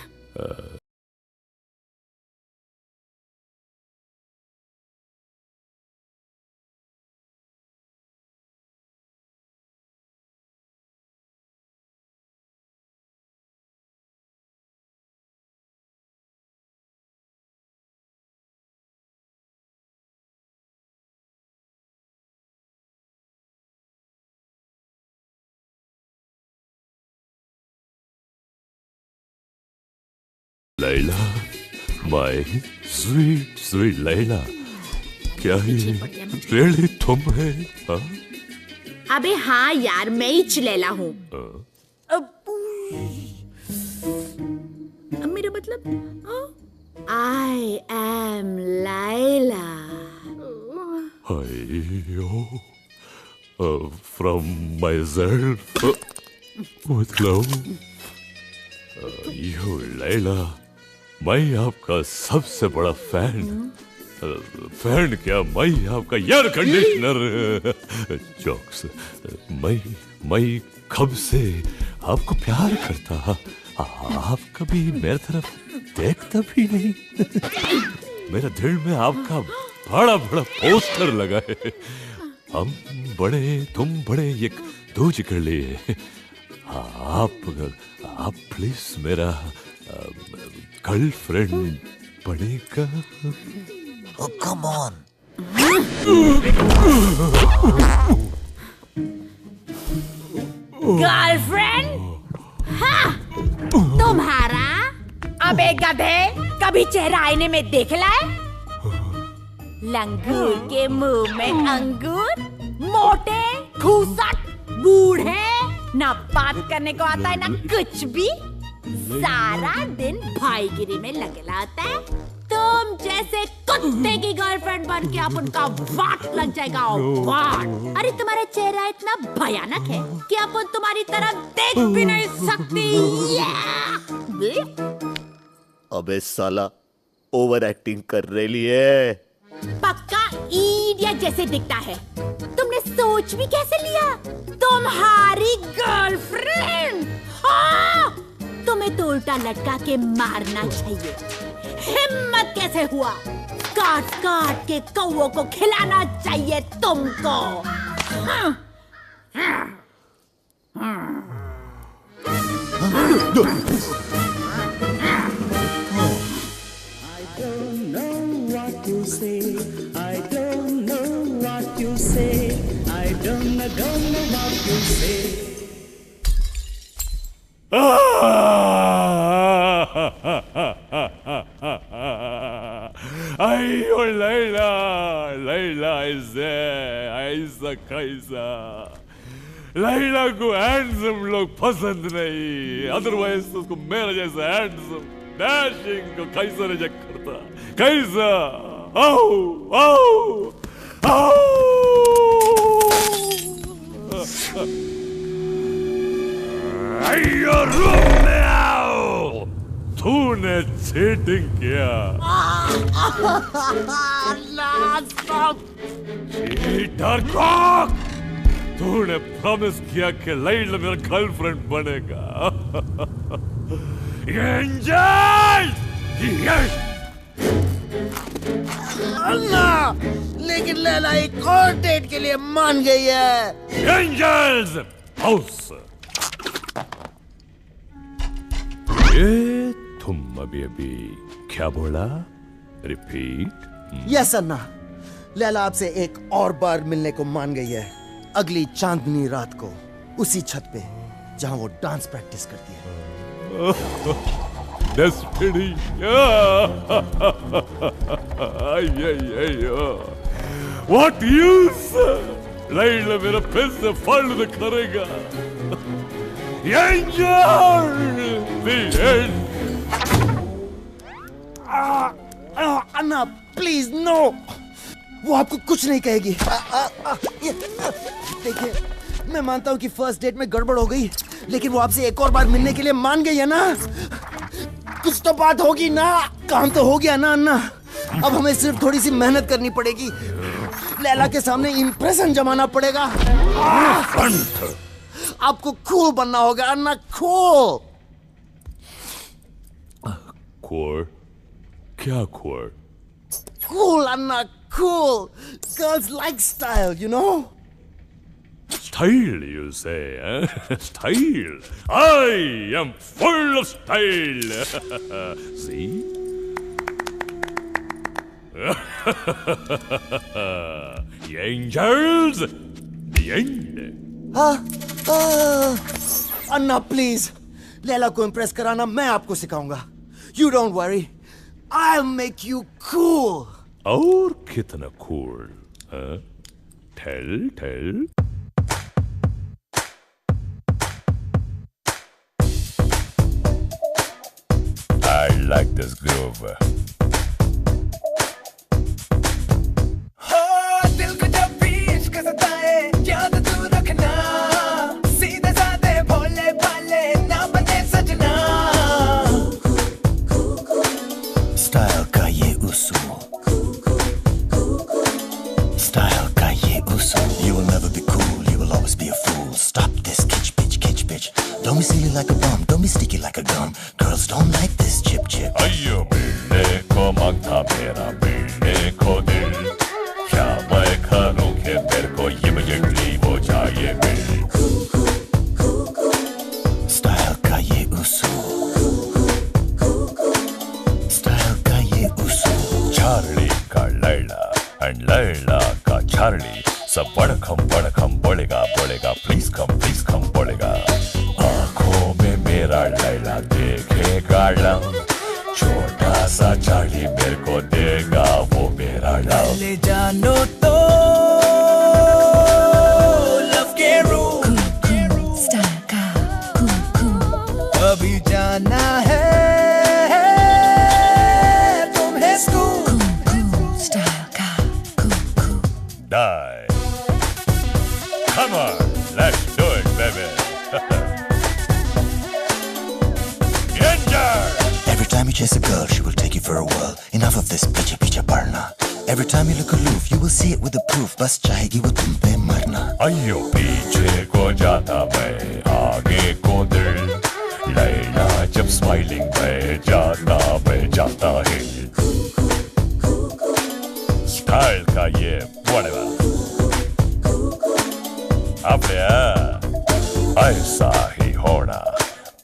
लैला, my sweet लैला, क्या ये really तुम है? हाँ? अबे हाँ यार, मैं ही चिलेला हूँ। मेरा मतलब I am Laila. From myself with love. You Laila, मैं आपका सबसे बड़ा फैन। फैन क्या, मैं आपका एयर कंडीशनर। जोक्स। मैं कब से आपको प्यार करता, आप कभी मेरी तरफ देखता भी नहीं। मेरे दिल में आपका बड़ा बड़ा पोस्टर लगा है। हम बड़े तुम बड़े एक दूज के लिए। आप प्लीज मेरा गर्लफ्रेंड बनेगा। Oh, come on. गर्लफ्रेंड? हाँ, तुम्हारा? अबे गधे, कभी चेहरा आईने में देख लाए? लंगूर के मुंह में अंगूर, मोटे, घूसट, बूढ़े, ना बात करने को आता है ना कुछ भी, सारा दिन भाईगिरी में लगे रहता है। तुम जैसे कुत्ते की गर्लफ्रेंड बन के आप उनका वाट लग जाएगा। वाट। अरे तुम्हारा चेहरा इतना भयानक है कि आप तुम्हारी तरफ देख भी नहीं सकती। अबे साला, ओवर एक्टिंग कर रही है। पक्का इडियट जैसे दिखता है। तुमने सोच भी कैसे लिया? तुम्हारी गर्लफ्रेंड? तुम्हें तो उल्टा लटका के मारना चाहिए। हिम्मत कैसे हुआ? काट काट के कौवों को खिलाना चाहिए तुमको। Ayo Layla, Layla is there, ऐसा कैसा? Layla को हैंडसम लोग पसंद नहीं, अदरवाइज उसको मेरा जैसा हैंडसम डैशिंग को कैसा रिजेक्ट करता? कैसा? आओ आओ आओ। आइयो रूम में आओ। तूने चीटिंग किया। Cheater Kock! तूने प्रॉमिस किया कि लैला मेरा गर्लफ्रेंड बनेगा। एंजल! अन्ना, लेकिन लैला एक और डेट के लिए मान गई है। एंजल्स! हाउस! ये तुम अभी क्या बोला? रिपीट। यस अन्ना, लैला आपसे एक और बार मिलने को मान गई है। अगली चांदनी रात को उसी छत पे जहां वो डांस प्रैक्टिस करती है। Destiny. What use? लैला मेरा फिर से फंड करेगा। Angel! The end. अन्ना प्लीज नो, वो आपको कुछ नहीं कहेगी। देखिए, मैं मानता हूँ कि फर्स्ट डेट में गड़बड़ हो गई, लेकिन वो आपसे एक और बार मिलने के लिए मान गई है ना। कुछ तो बात होगी ना। काम तो हो गया ना अन्ना। अब हमें सिर्फ थोड़ी सी मेहनत करनी पड़ेगी। लैला के सामने इंप्रेशन जमाना पड़ेगा। आपको कूल बनना होगा अन्ना, कूल। कूल? क्या cool? Cool, Anna, cool. Girls like style, you know? Style, you say, eh? Style. I am full of style. See? The angels, the end. अन्ना प्लीज, लैला को इम्प्रेस कराना मैं आपको सिखाऊंगा। You don't worry. I'll make you cool. और कितना cool? Tell. I like this groove. दिल को जब भी इश्क सताए याद तू रखना सीधे साधे भोले भाले ना बने सजना स्टाइल का ये उसूल स्टाइल का ये उसूल You will never be cool, you will always be a fool Stop this kitsch bitch Don't be silly like a bomb, don't be sticky like a gum Girls don't like this chip अयो मिलने को मांगता मेरा मिलने को दिल क्या मैं करूं कि मेरे को immediately हो जाए मिल स्टाइल का ये उसूल स्टाइल का ये उसूल चार्ली का लैला एंड लैला का चार्ली सब बड़खम बोलेगा प्लीज कम बोलेगा आंखों में मेरा लैला देखेगा लंग छोटा सा चार्ली मेरे को देगा वो मेरा लव ले जानो तो लव के रूम स्टाइल का अभी जाना है तुम्हें स्कूल स्टाइल का die come on let's do it baby Every time you chase a girl, she will take you for a whirl. Enough of this picha parna. Every time you look aloof, you will see it with the proof. Bas chahegi wo tum pe marna. अयो पीछे को जाता मैं आगे को दिल लैला जब स्माइलिंग में जाता है स्टाइल का ये whatever आपने ऐसा ही होना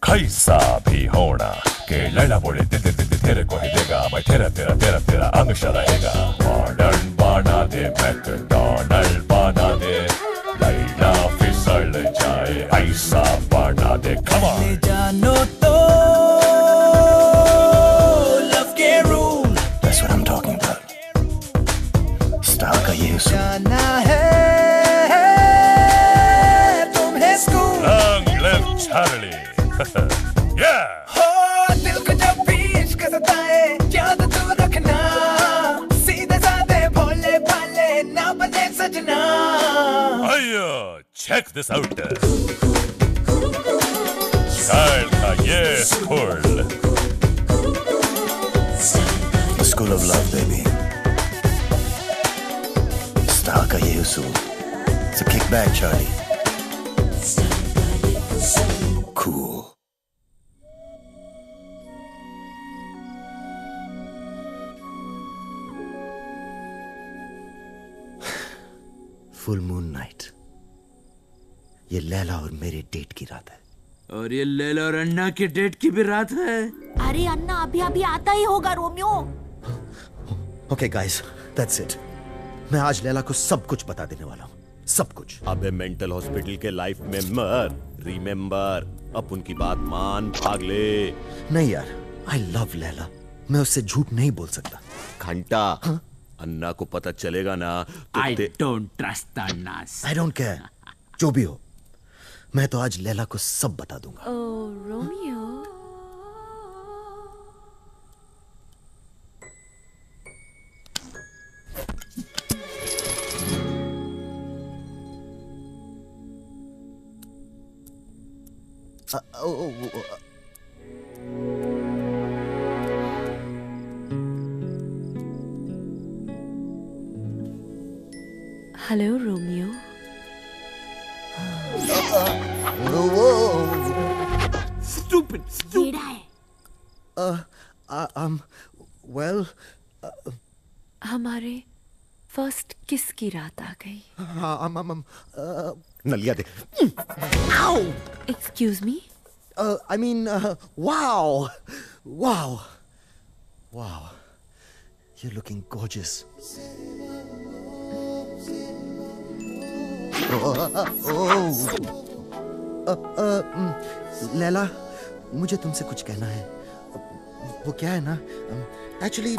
कैसा भी होना कि लैला बोले तेरे को ही देगा मैं तेरा अंगशा रहेगा मॉडर्न बना दे मैकडॉनल्ड बना दे लैला फिसल जाए ऐसा बना दे come on ले जानो तो लव के room That's what I'm talking about. Style का ये उसूल जाना है तुम्हें school long live Charlie yeah हो दिल को जब भी इश्क सताए याद तू रखना सीधे साधे भोले भाले ना बने सजना अयो check this out style का ये school The school of love, baby. Style का ये उसूल So kick back, Charlie. Cool. Full moon night ये लैला और मेरे डेट की रात है और ये लैला और अन्ना के डेट की भी रात है अरे अन्ना अभी आता ही होगा Romeo okay guys that's it मैं आज लैला को सब कुछ बता देने वाला हूँ सब कुछ अबे मेंटल हॉस्पिटल के लाइफ में मर रिमेंबर अपन की बात मान पागले नहीं यार आई लव लैला मैं उससे झूठ नहीं बोल सकता घंटा अन्ना को पता चलेगा ना तो I don't trust अन्नास आई डोंट केयर जो भी हो मैं तो आज लैला को सब बता दूंगा ओ रोमियो हेलो रोमियो Stupid. कीड़ा है वेल हमारे फर्स्ट किस की रात आ गई नलिया देख excuse me I mean, wow, you're looking gorgeous. Laila, मुझे तुमसे कुछ कहना है. वो क्या है ना, actually.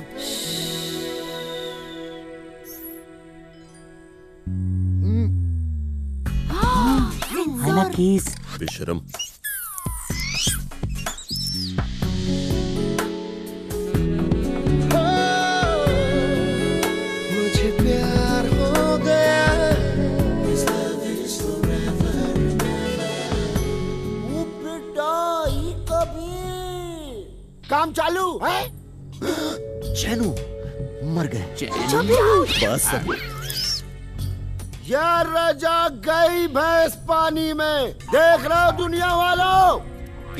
Anna, keys. बेशरम. काम चालू है। चैनू मर गए। बस यार राजा गई भैंस पानी में। देख रहे हो दुनिया वालों,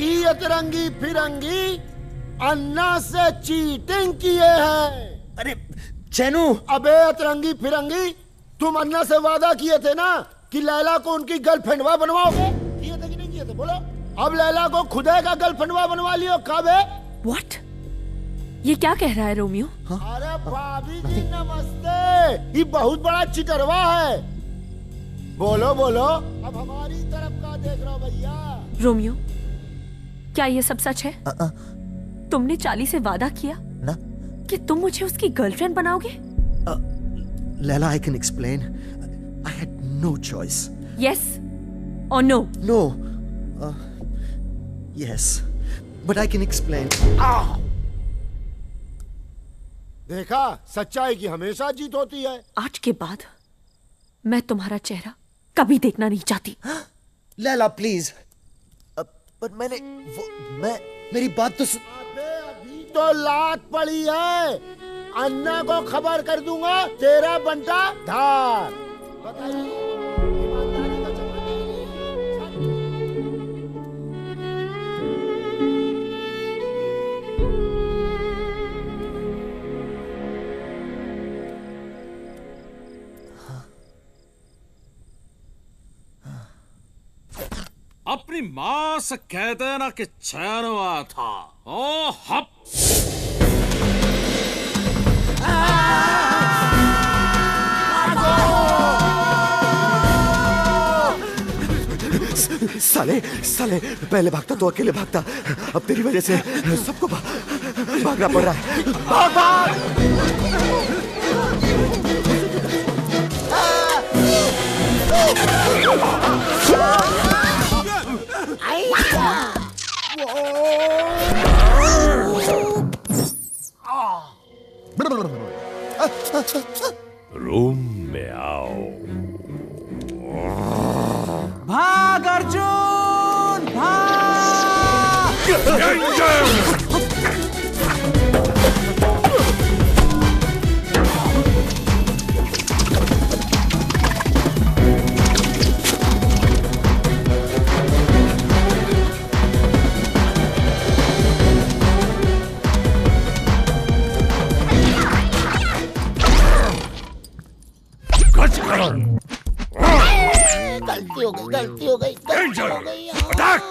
ये तिरंगी फिरंगी अन्ना से चीटिंग किए हैं। अरे चैनू। अबे तिरंगी फिरंगी, तुम अन्ना से वादा किए थे ना कि लैला को उनकी गर्लफ्रेंडवा बनवाओगे। किए थे कि नहीं किए थे बोलो। अब लैला को खुदे का गर्लफ्रेंडवा बनवा लियो। कब है? What? ये क्या कह रहा है रोमियो? अरे भाभी जी नमस्ते। ये बहुत बड़ा चिटरवा है। बोलो बोलो, अब हमारी तरफ का देख रहा भैया। रोमियो, क्या ये सब सच है? तुमने चार्ली से वादा किया ना कि तुम मुझे उसकी गर्लफ्रेंड बनाओगे? Leila, I can explain. I had no choice. Yes or no? No. Yes. But I can explain. देखा, सच्चाई की हमेशा जीत होती है। आज के बाद मैं तुम्हारा चेहरा कभी देखना नहीं चाहती। लैला प्लीज। पर मेरी बात तो अभी तो लात पड़ी है। अन्ना को खबर कर दूंगा, तेरा बंटा धार। अपनी माँ से कहते ना कि चैन हुआ था। ओ हप साले साले, पहले भागता तो अकेले भागता, अब तेरी वजह से सबको भागना पड़ रहा है। भाग भाग। रूम में आओ। भाग अर्जुन भाग। गलती हो गई। अटैक।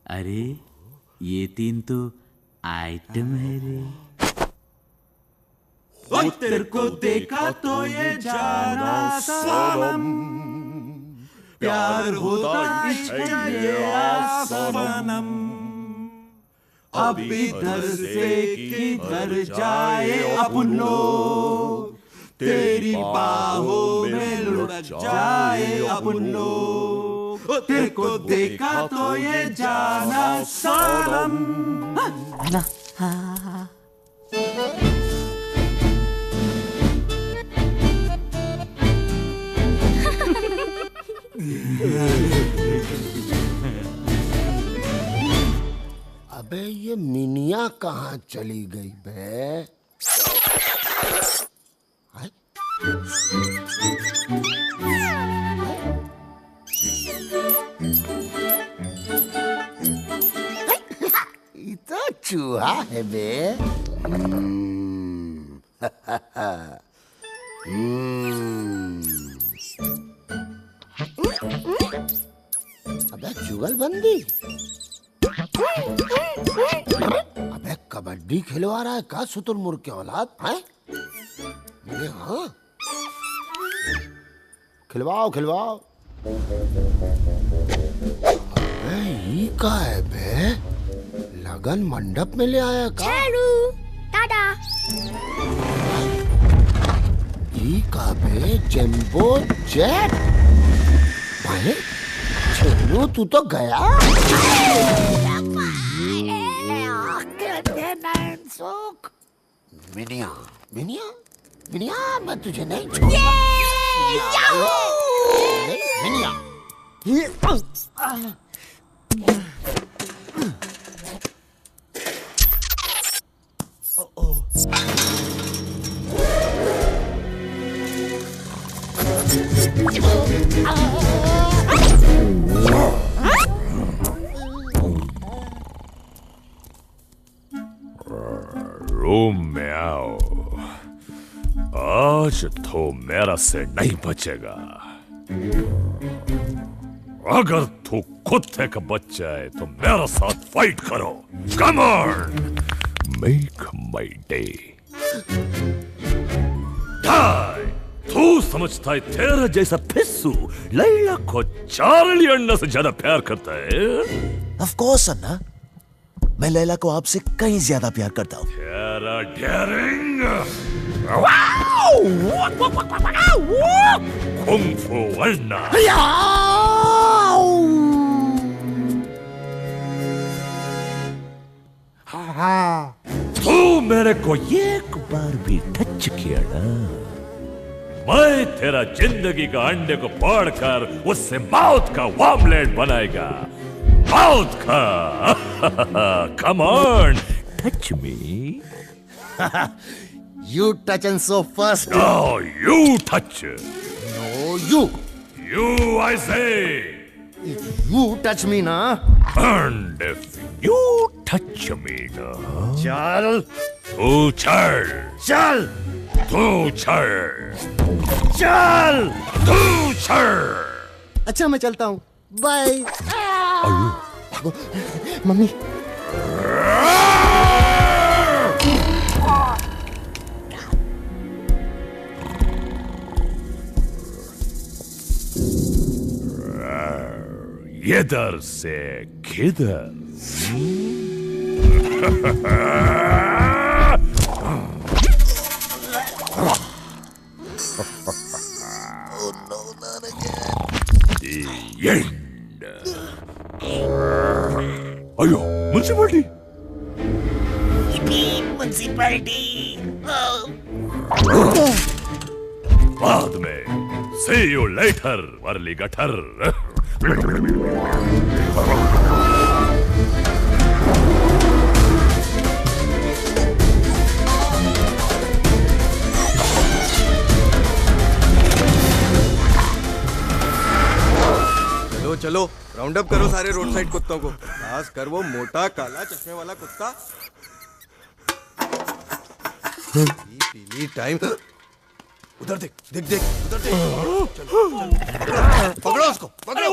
अरे ये तीन तो आइटम है रे। तेरे को देखा तो ये जाना सनम, प्यार होता है सनम। अब इधर से किधर जाए अपन लोग, तेरी बाहों में लुढ़क जाए अपन लोग। तेरे को देखा तो ये जाना सनम। अबे ये मिनिया कहाँ चली गई बे? ये तो चूहा है बे। अबे जुगलबंदी। अबे कबड्डी खिलवा रहा है का शुतुरमुर्ग के औलाद है? अरे हाँ, खिलवाओ खिलवाओ। अबे ये का है बे? लगन मंडप में ले आया का? टाटा। ये काबे जंबो जेट भाई चलो तू तो गया। मिनिया मिनिया मिनिया मैं तुझे नहीं छोड़ूंगा। मिनिया रूम में आओ। आज तो मेरा से नहीं बचेगा। अगर तू कुत्ते का बच्चा है तो मेरे साथ फाइट करो। Come on, make my day. तू समझता है तेरा जैसा पिस्सू लैला को चार्ली अन्ना से ज्यादा प्यार करता है? ऑफ कोर्स अन्ना, मैं लैला को आपसे कहीं ज्यादा प्यार करता हूँ। तेरा डेयरिंग कुंग फू अन्ना। तू मेरे को एक बार भी टच किया ना, मैं तेरा जिंदगी का अंडे को फोड़कर उससे मौत का ऑमलेट बनाएगा। मौत का। Come on, touch me. You touch and so first. No, you touch. No, you. You, I say. If you touch me na. And if you touch me na. चल. तू चल. चल. तू चल. चल. तू चल. अच्छा मैं चलता हूँ। बाय। मम्मी। इधर से किधर? The end. अयो, म्युनिसिपैलिटी। म्युनिसिपैलिटी। बाद में see you later, Worli gutter. चलो चलो, राउंड अप करो सारे रोड साइड कुत्तों को। खास कर वो मोटा काला चश्मे वाला कुत्ता। पीली टाइम। उधर देख देख देख उधर देख। चलो, चलो। पकड़ो उसको, पकड़ो।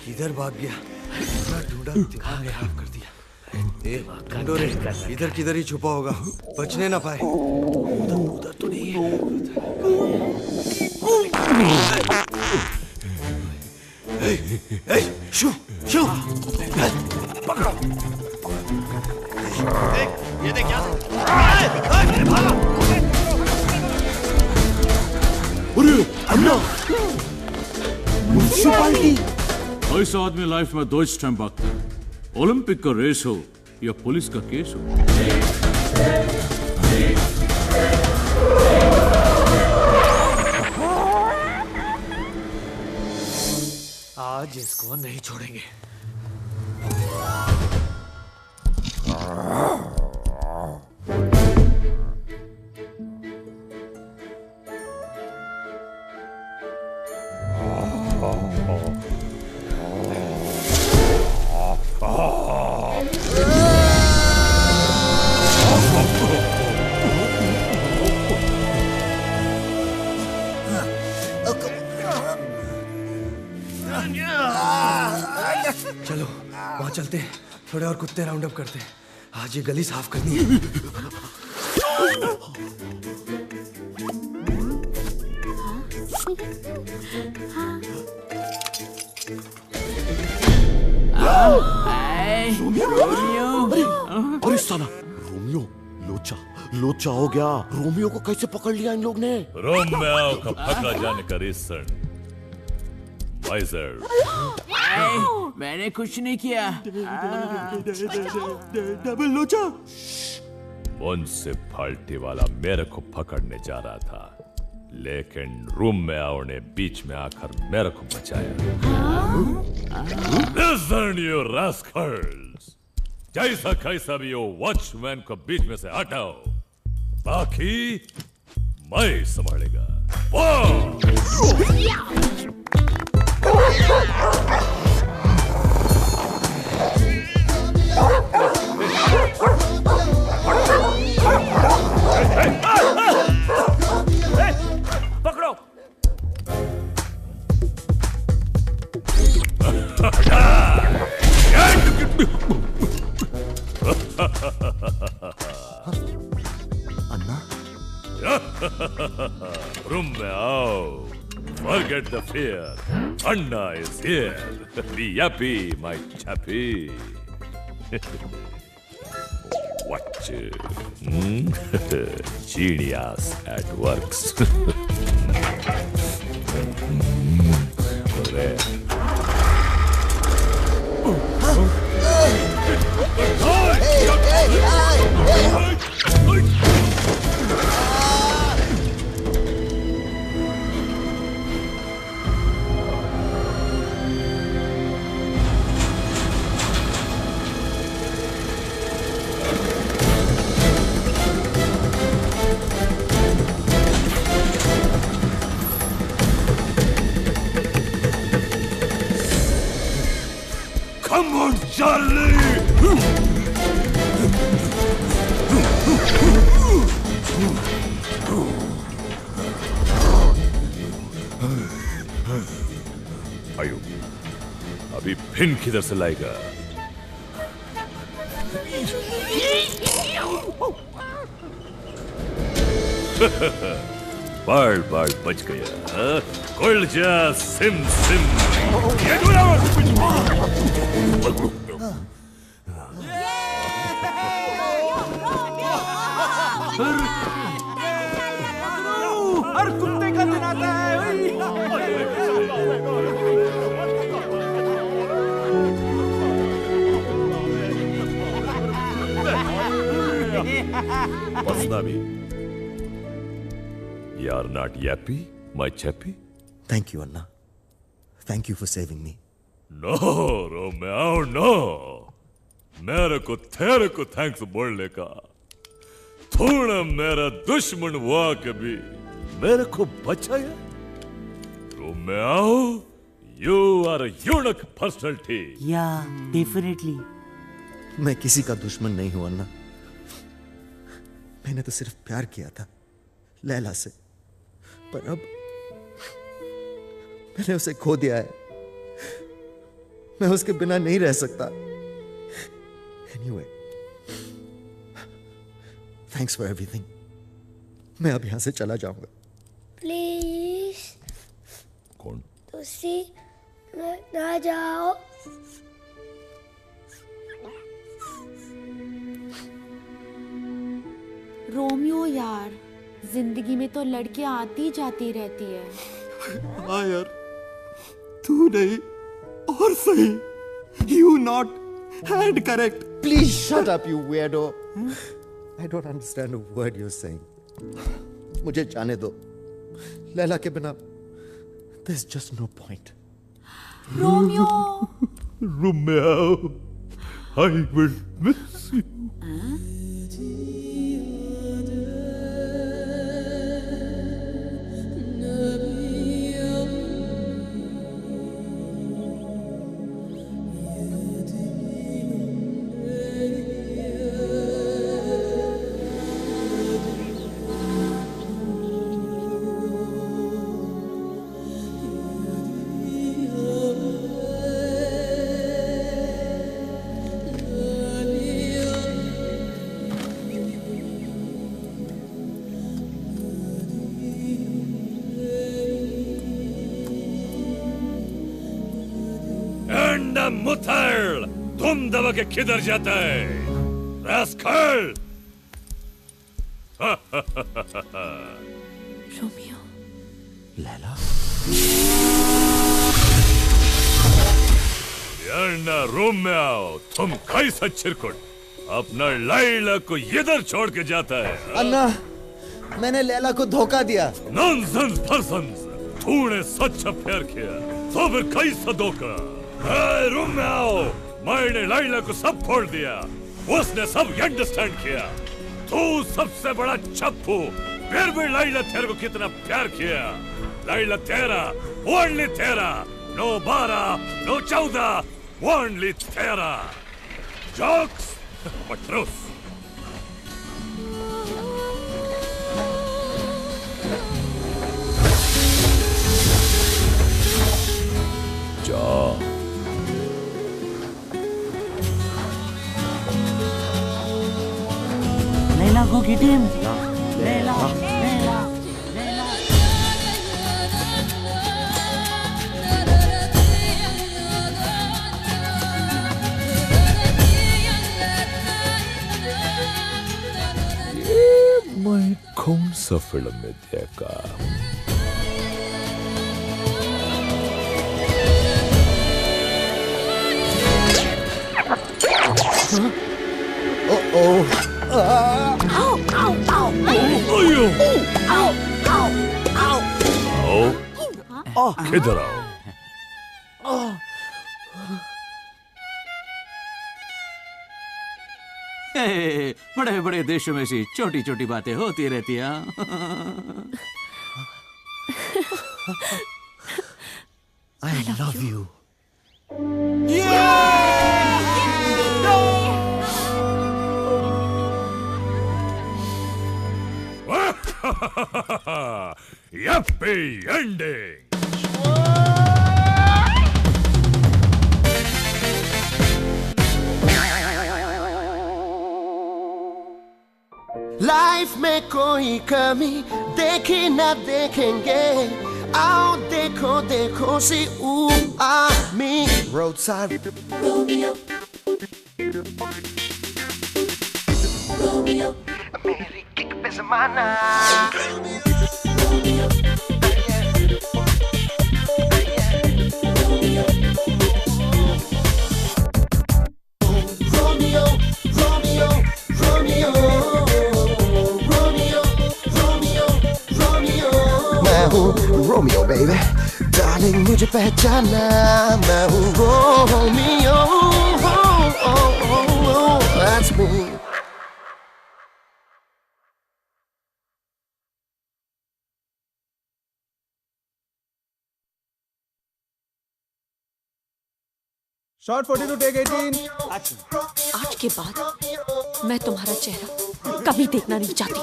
किधर भाग गया? ढूंढा दिमाग खराब कर दिया। ढूंढो रे, इधर किधर ही छुपा होगा, बचने ना पाए। उधर तो नहीं है। शू शू पकड़ो। ये देख क्या? अरे अन्ना, म्युनिसिपैलिटी। ऐसा आदमी लाइफ में 2 टाइम भागता है, ओलंपिक का रेस हो या पुलिस का केस हो। आज इसको नहीं छोड़ेंगे। चलो वहां चलते हैं, थोड़े और कुत्ते राउंड अप करते हैं। आज ये गली साफ करनी है। अरे साला रोमियो लोचा लोचा हो गया। रोमियो को कैसे पकड़ लिया इन लोग ने? रोमियो का पकड़ा जाने का रीजन वाइजर। मैंने कुछ नहीं किया। डबल लोचा। म्युनिसिपैलिटी वाला मेरे को पकड़ने जा रहा था, लेकिन रूम में आओ ने बीच में आकर मेरे को बचाया। Listen, you rascals! जैसा कैसा भी हो वॉचमैन को बीच में से हटाओ, बाकी मैं संभालेगा। पकड़ो। अन्ना रूम में आओ। Forget the fear. Anna is here. Be happy, my chappy. Watch. Genius at works. Come on, Charlie! आयु, अभी पिन किधर से लाएगा? बाल बाल बच गया। खुल जा सिम सिम। हर कुत्ते का दिन आता है। Masnavi, you are not happy, my chappy? Thank you, Anna. Thank you for saving me. No, Romeo, no. मेरे को तेरे को थैंक्स बोलने का। तूने मेरा दुश्मन हुआ कभी मेरे को बचाया। Romeo, you are a unique personality. Yeah, definitely. मैं किसी का दुश्मन नहीं हूं अन्ना। मैंने तो सिर्फ प्यार किया था लैला से, पर अब मैंने उसे खो दिया है। मैं उसके बिना नहीं रह सकता। Anyway, thanks for everything. मैं अब यहां से चला जाऊंगा। प्लीज कौन? तुसी ना जाओ। रोमियो यार, जिंदगी में तो लड़कियां आती जाती रहती है। हाँ यार, तू नहीं और सही। You not had correct. Please shut up, you weirdo. I don't understand a word you're saying. मुझे जाने दो। लैला के बिना there's just no point. Romeo. Romeo, I will miss you. And the Mutter तुम दबा के किधर जाता है रास्कल? रोमियो, लैला, यार ना रूम में आओ। तुम कैसा चिरकुट अपना लैला को इधर छोड़ के जाता है? अन्ना, मैंने लैला को धोखा दिया। नॉनसेंस पर्सन्स, तूने सच अफेयर किया तो फिर कैसा धोखा? रूम में आओ। मैंने लैला को सब फोड़ दिया, उसने सब अंडरस्टैंड किया। तू सबसे बड़ा चप्पू, फिर भी लैला तेरे को कितना प्यार किया। लैला तेरा, ओनली तेरा, नो 12, नो 14, ओनली तेरा। जोक्स पट्रोस। जा। लैला को गेट हिम। लैला, लैला, लैला। मैं कौन सा फिल्म में देखा? किधर आओ। बड़े बड़े देशों में सी छोटी छोटी बातें होती रहती हैं। I love you. Yippee ending. Life में कोई कमी देखी न देखेंगे, आओ देखो देखो सी मी रोड साइड रोमियो, रोमियो मेरी किक पे ज़माना। रोमियो बेबी डार्लिंग मुझे पहचाना, मैं हूँ Romeo, that's me। Shot 42 take 18। आज के बाद मैं तुम्हारा चेहरा कभी देखना नहीं चाहती।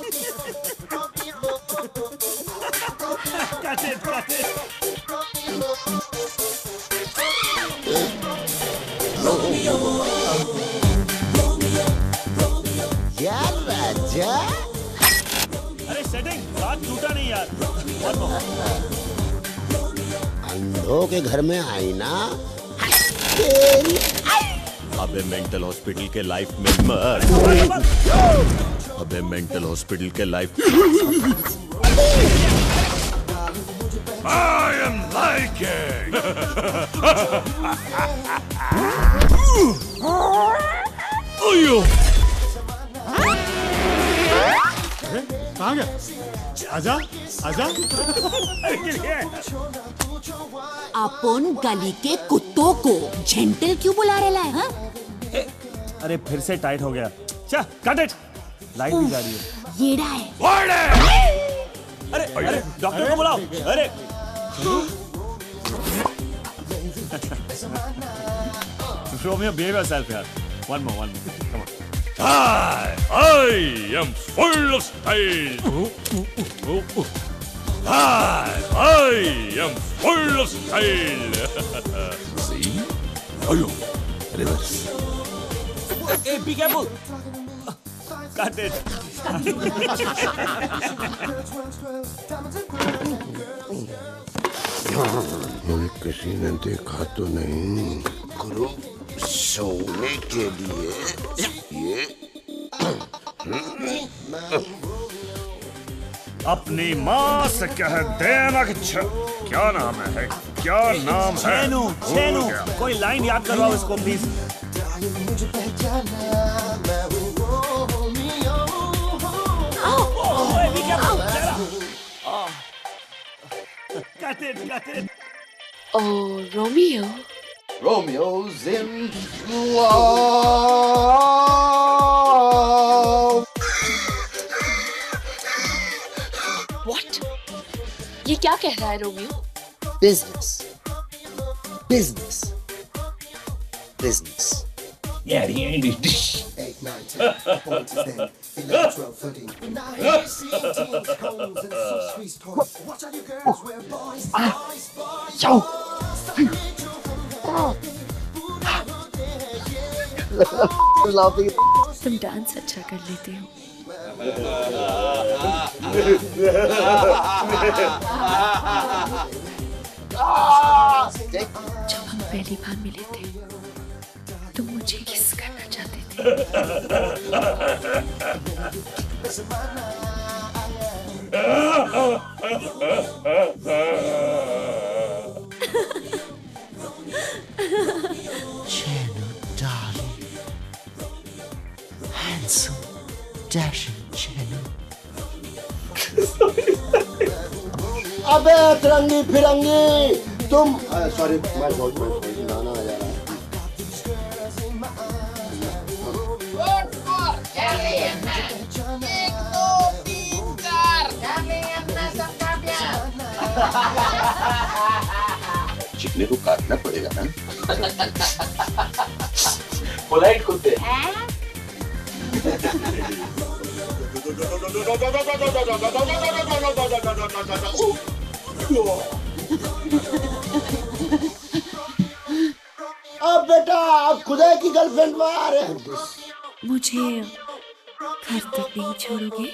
क्या राजा? अरे सेटिंग बात टूटा नहीं यार। अंधों के घर में आई ना। अबे मेंटल हॉस्पिटल के लाइफ में मर। अबे मेंटल हॉस्पिटल के life. I am liking. OYO. कहाँ गया? आजा, आजा। अपन गली के कुत्तों को जेंटल क्यों बुला रहा है? हाँ? अरे फिर से टाइट हो गया। चा, कट इट। लाइट भी जा रही है। येड़ा है। अरे अरे डॉक्टर को बुलाओ। अरे Romeo, behave yourself यार। One more. Come on. I am full of style. I am full of style. See? Ayo, reverse. Hey, be careful. Cut it. मुझे किसी ने देखा तो नहीं? गुरु सोने के लिए ये अपनी माँ से कह देना कि क्या नाम है क्या नाम है चैनू चैनू कोई लाइन याद करवाओ इसको प्लीज मुझे पहचाना मैं हूँ Romeo Oh, Romeo. Romeo's in love. What? ये क्या कह रहा है Romeo? business business business Yeah, the English dish. 8, 9, 10, points then 11, 12, 13. Now here's 17 cones and some squeeze toys. Watch out, you girls, we're boys, boys, boys. Yo. तुम डांस अच्छा कर लेते हो। जब हम पहली बार मिले थे तुम मुझे किस करना चाहते थे। Chenu, darling. Handsome, dashing Chenu. अबे तिरंगी फिरंगी तुम सॉरी मैं गाना आ जा रहा है चिकने को काटना पड़ेगा ना पोलाइट कुत्ते अब बेटा आप खुदा की गर्लफ्रेंड बाहर है मुझे घर तक नहीं छोड़ोगे?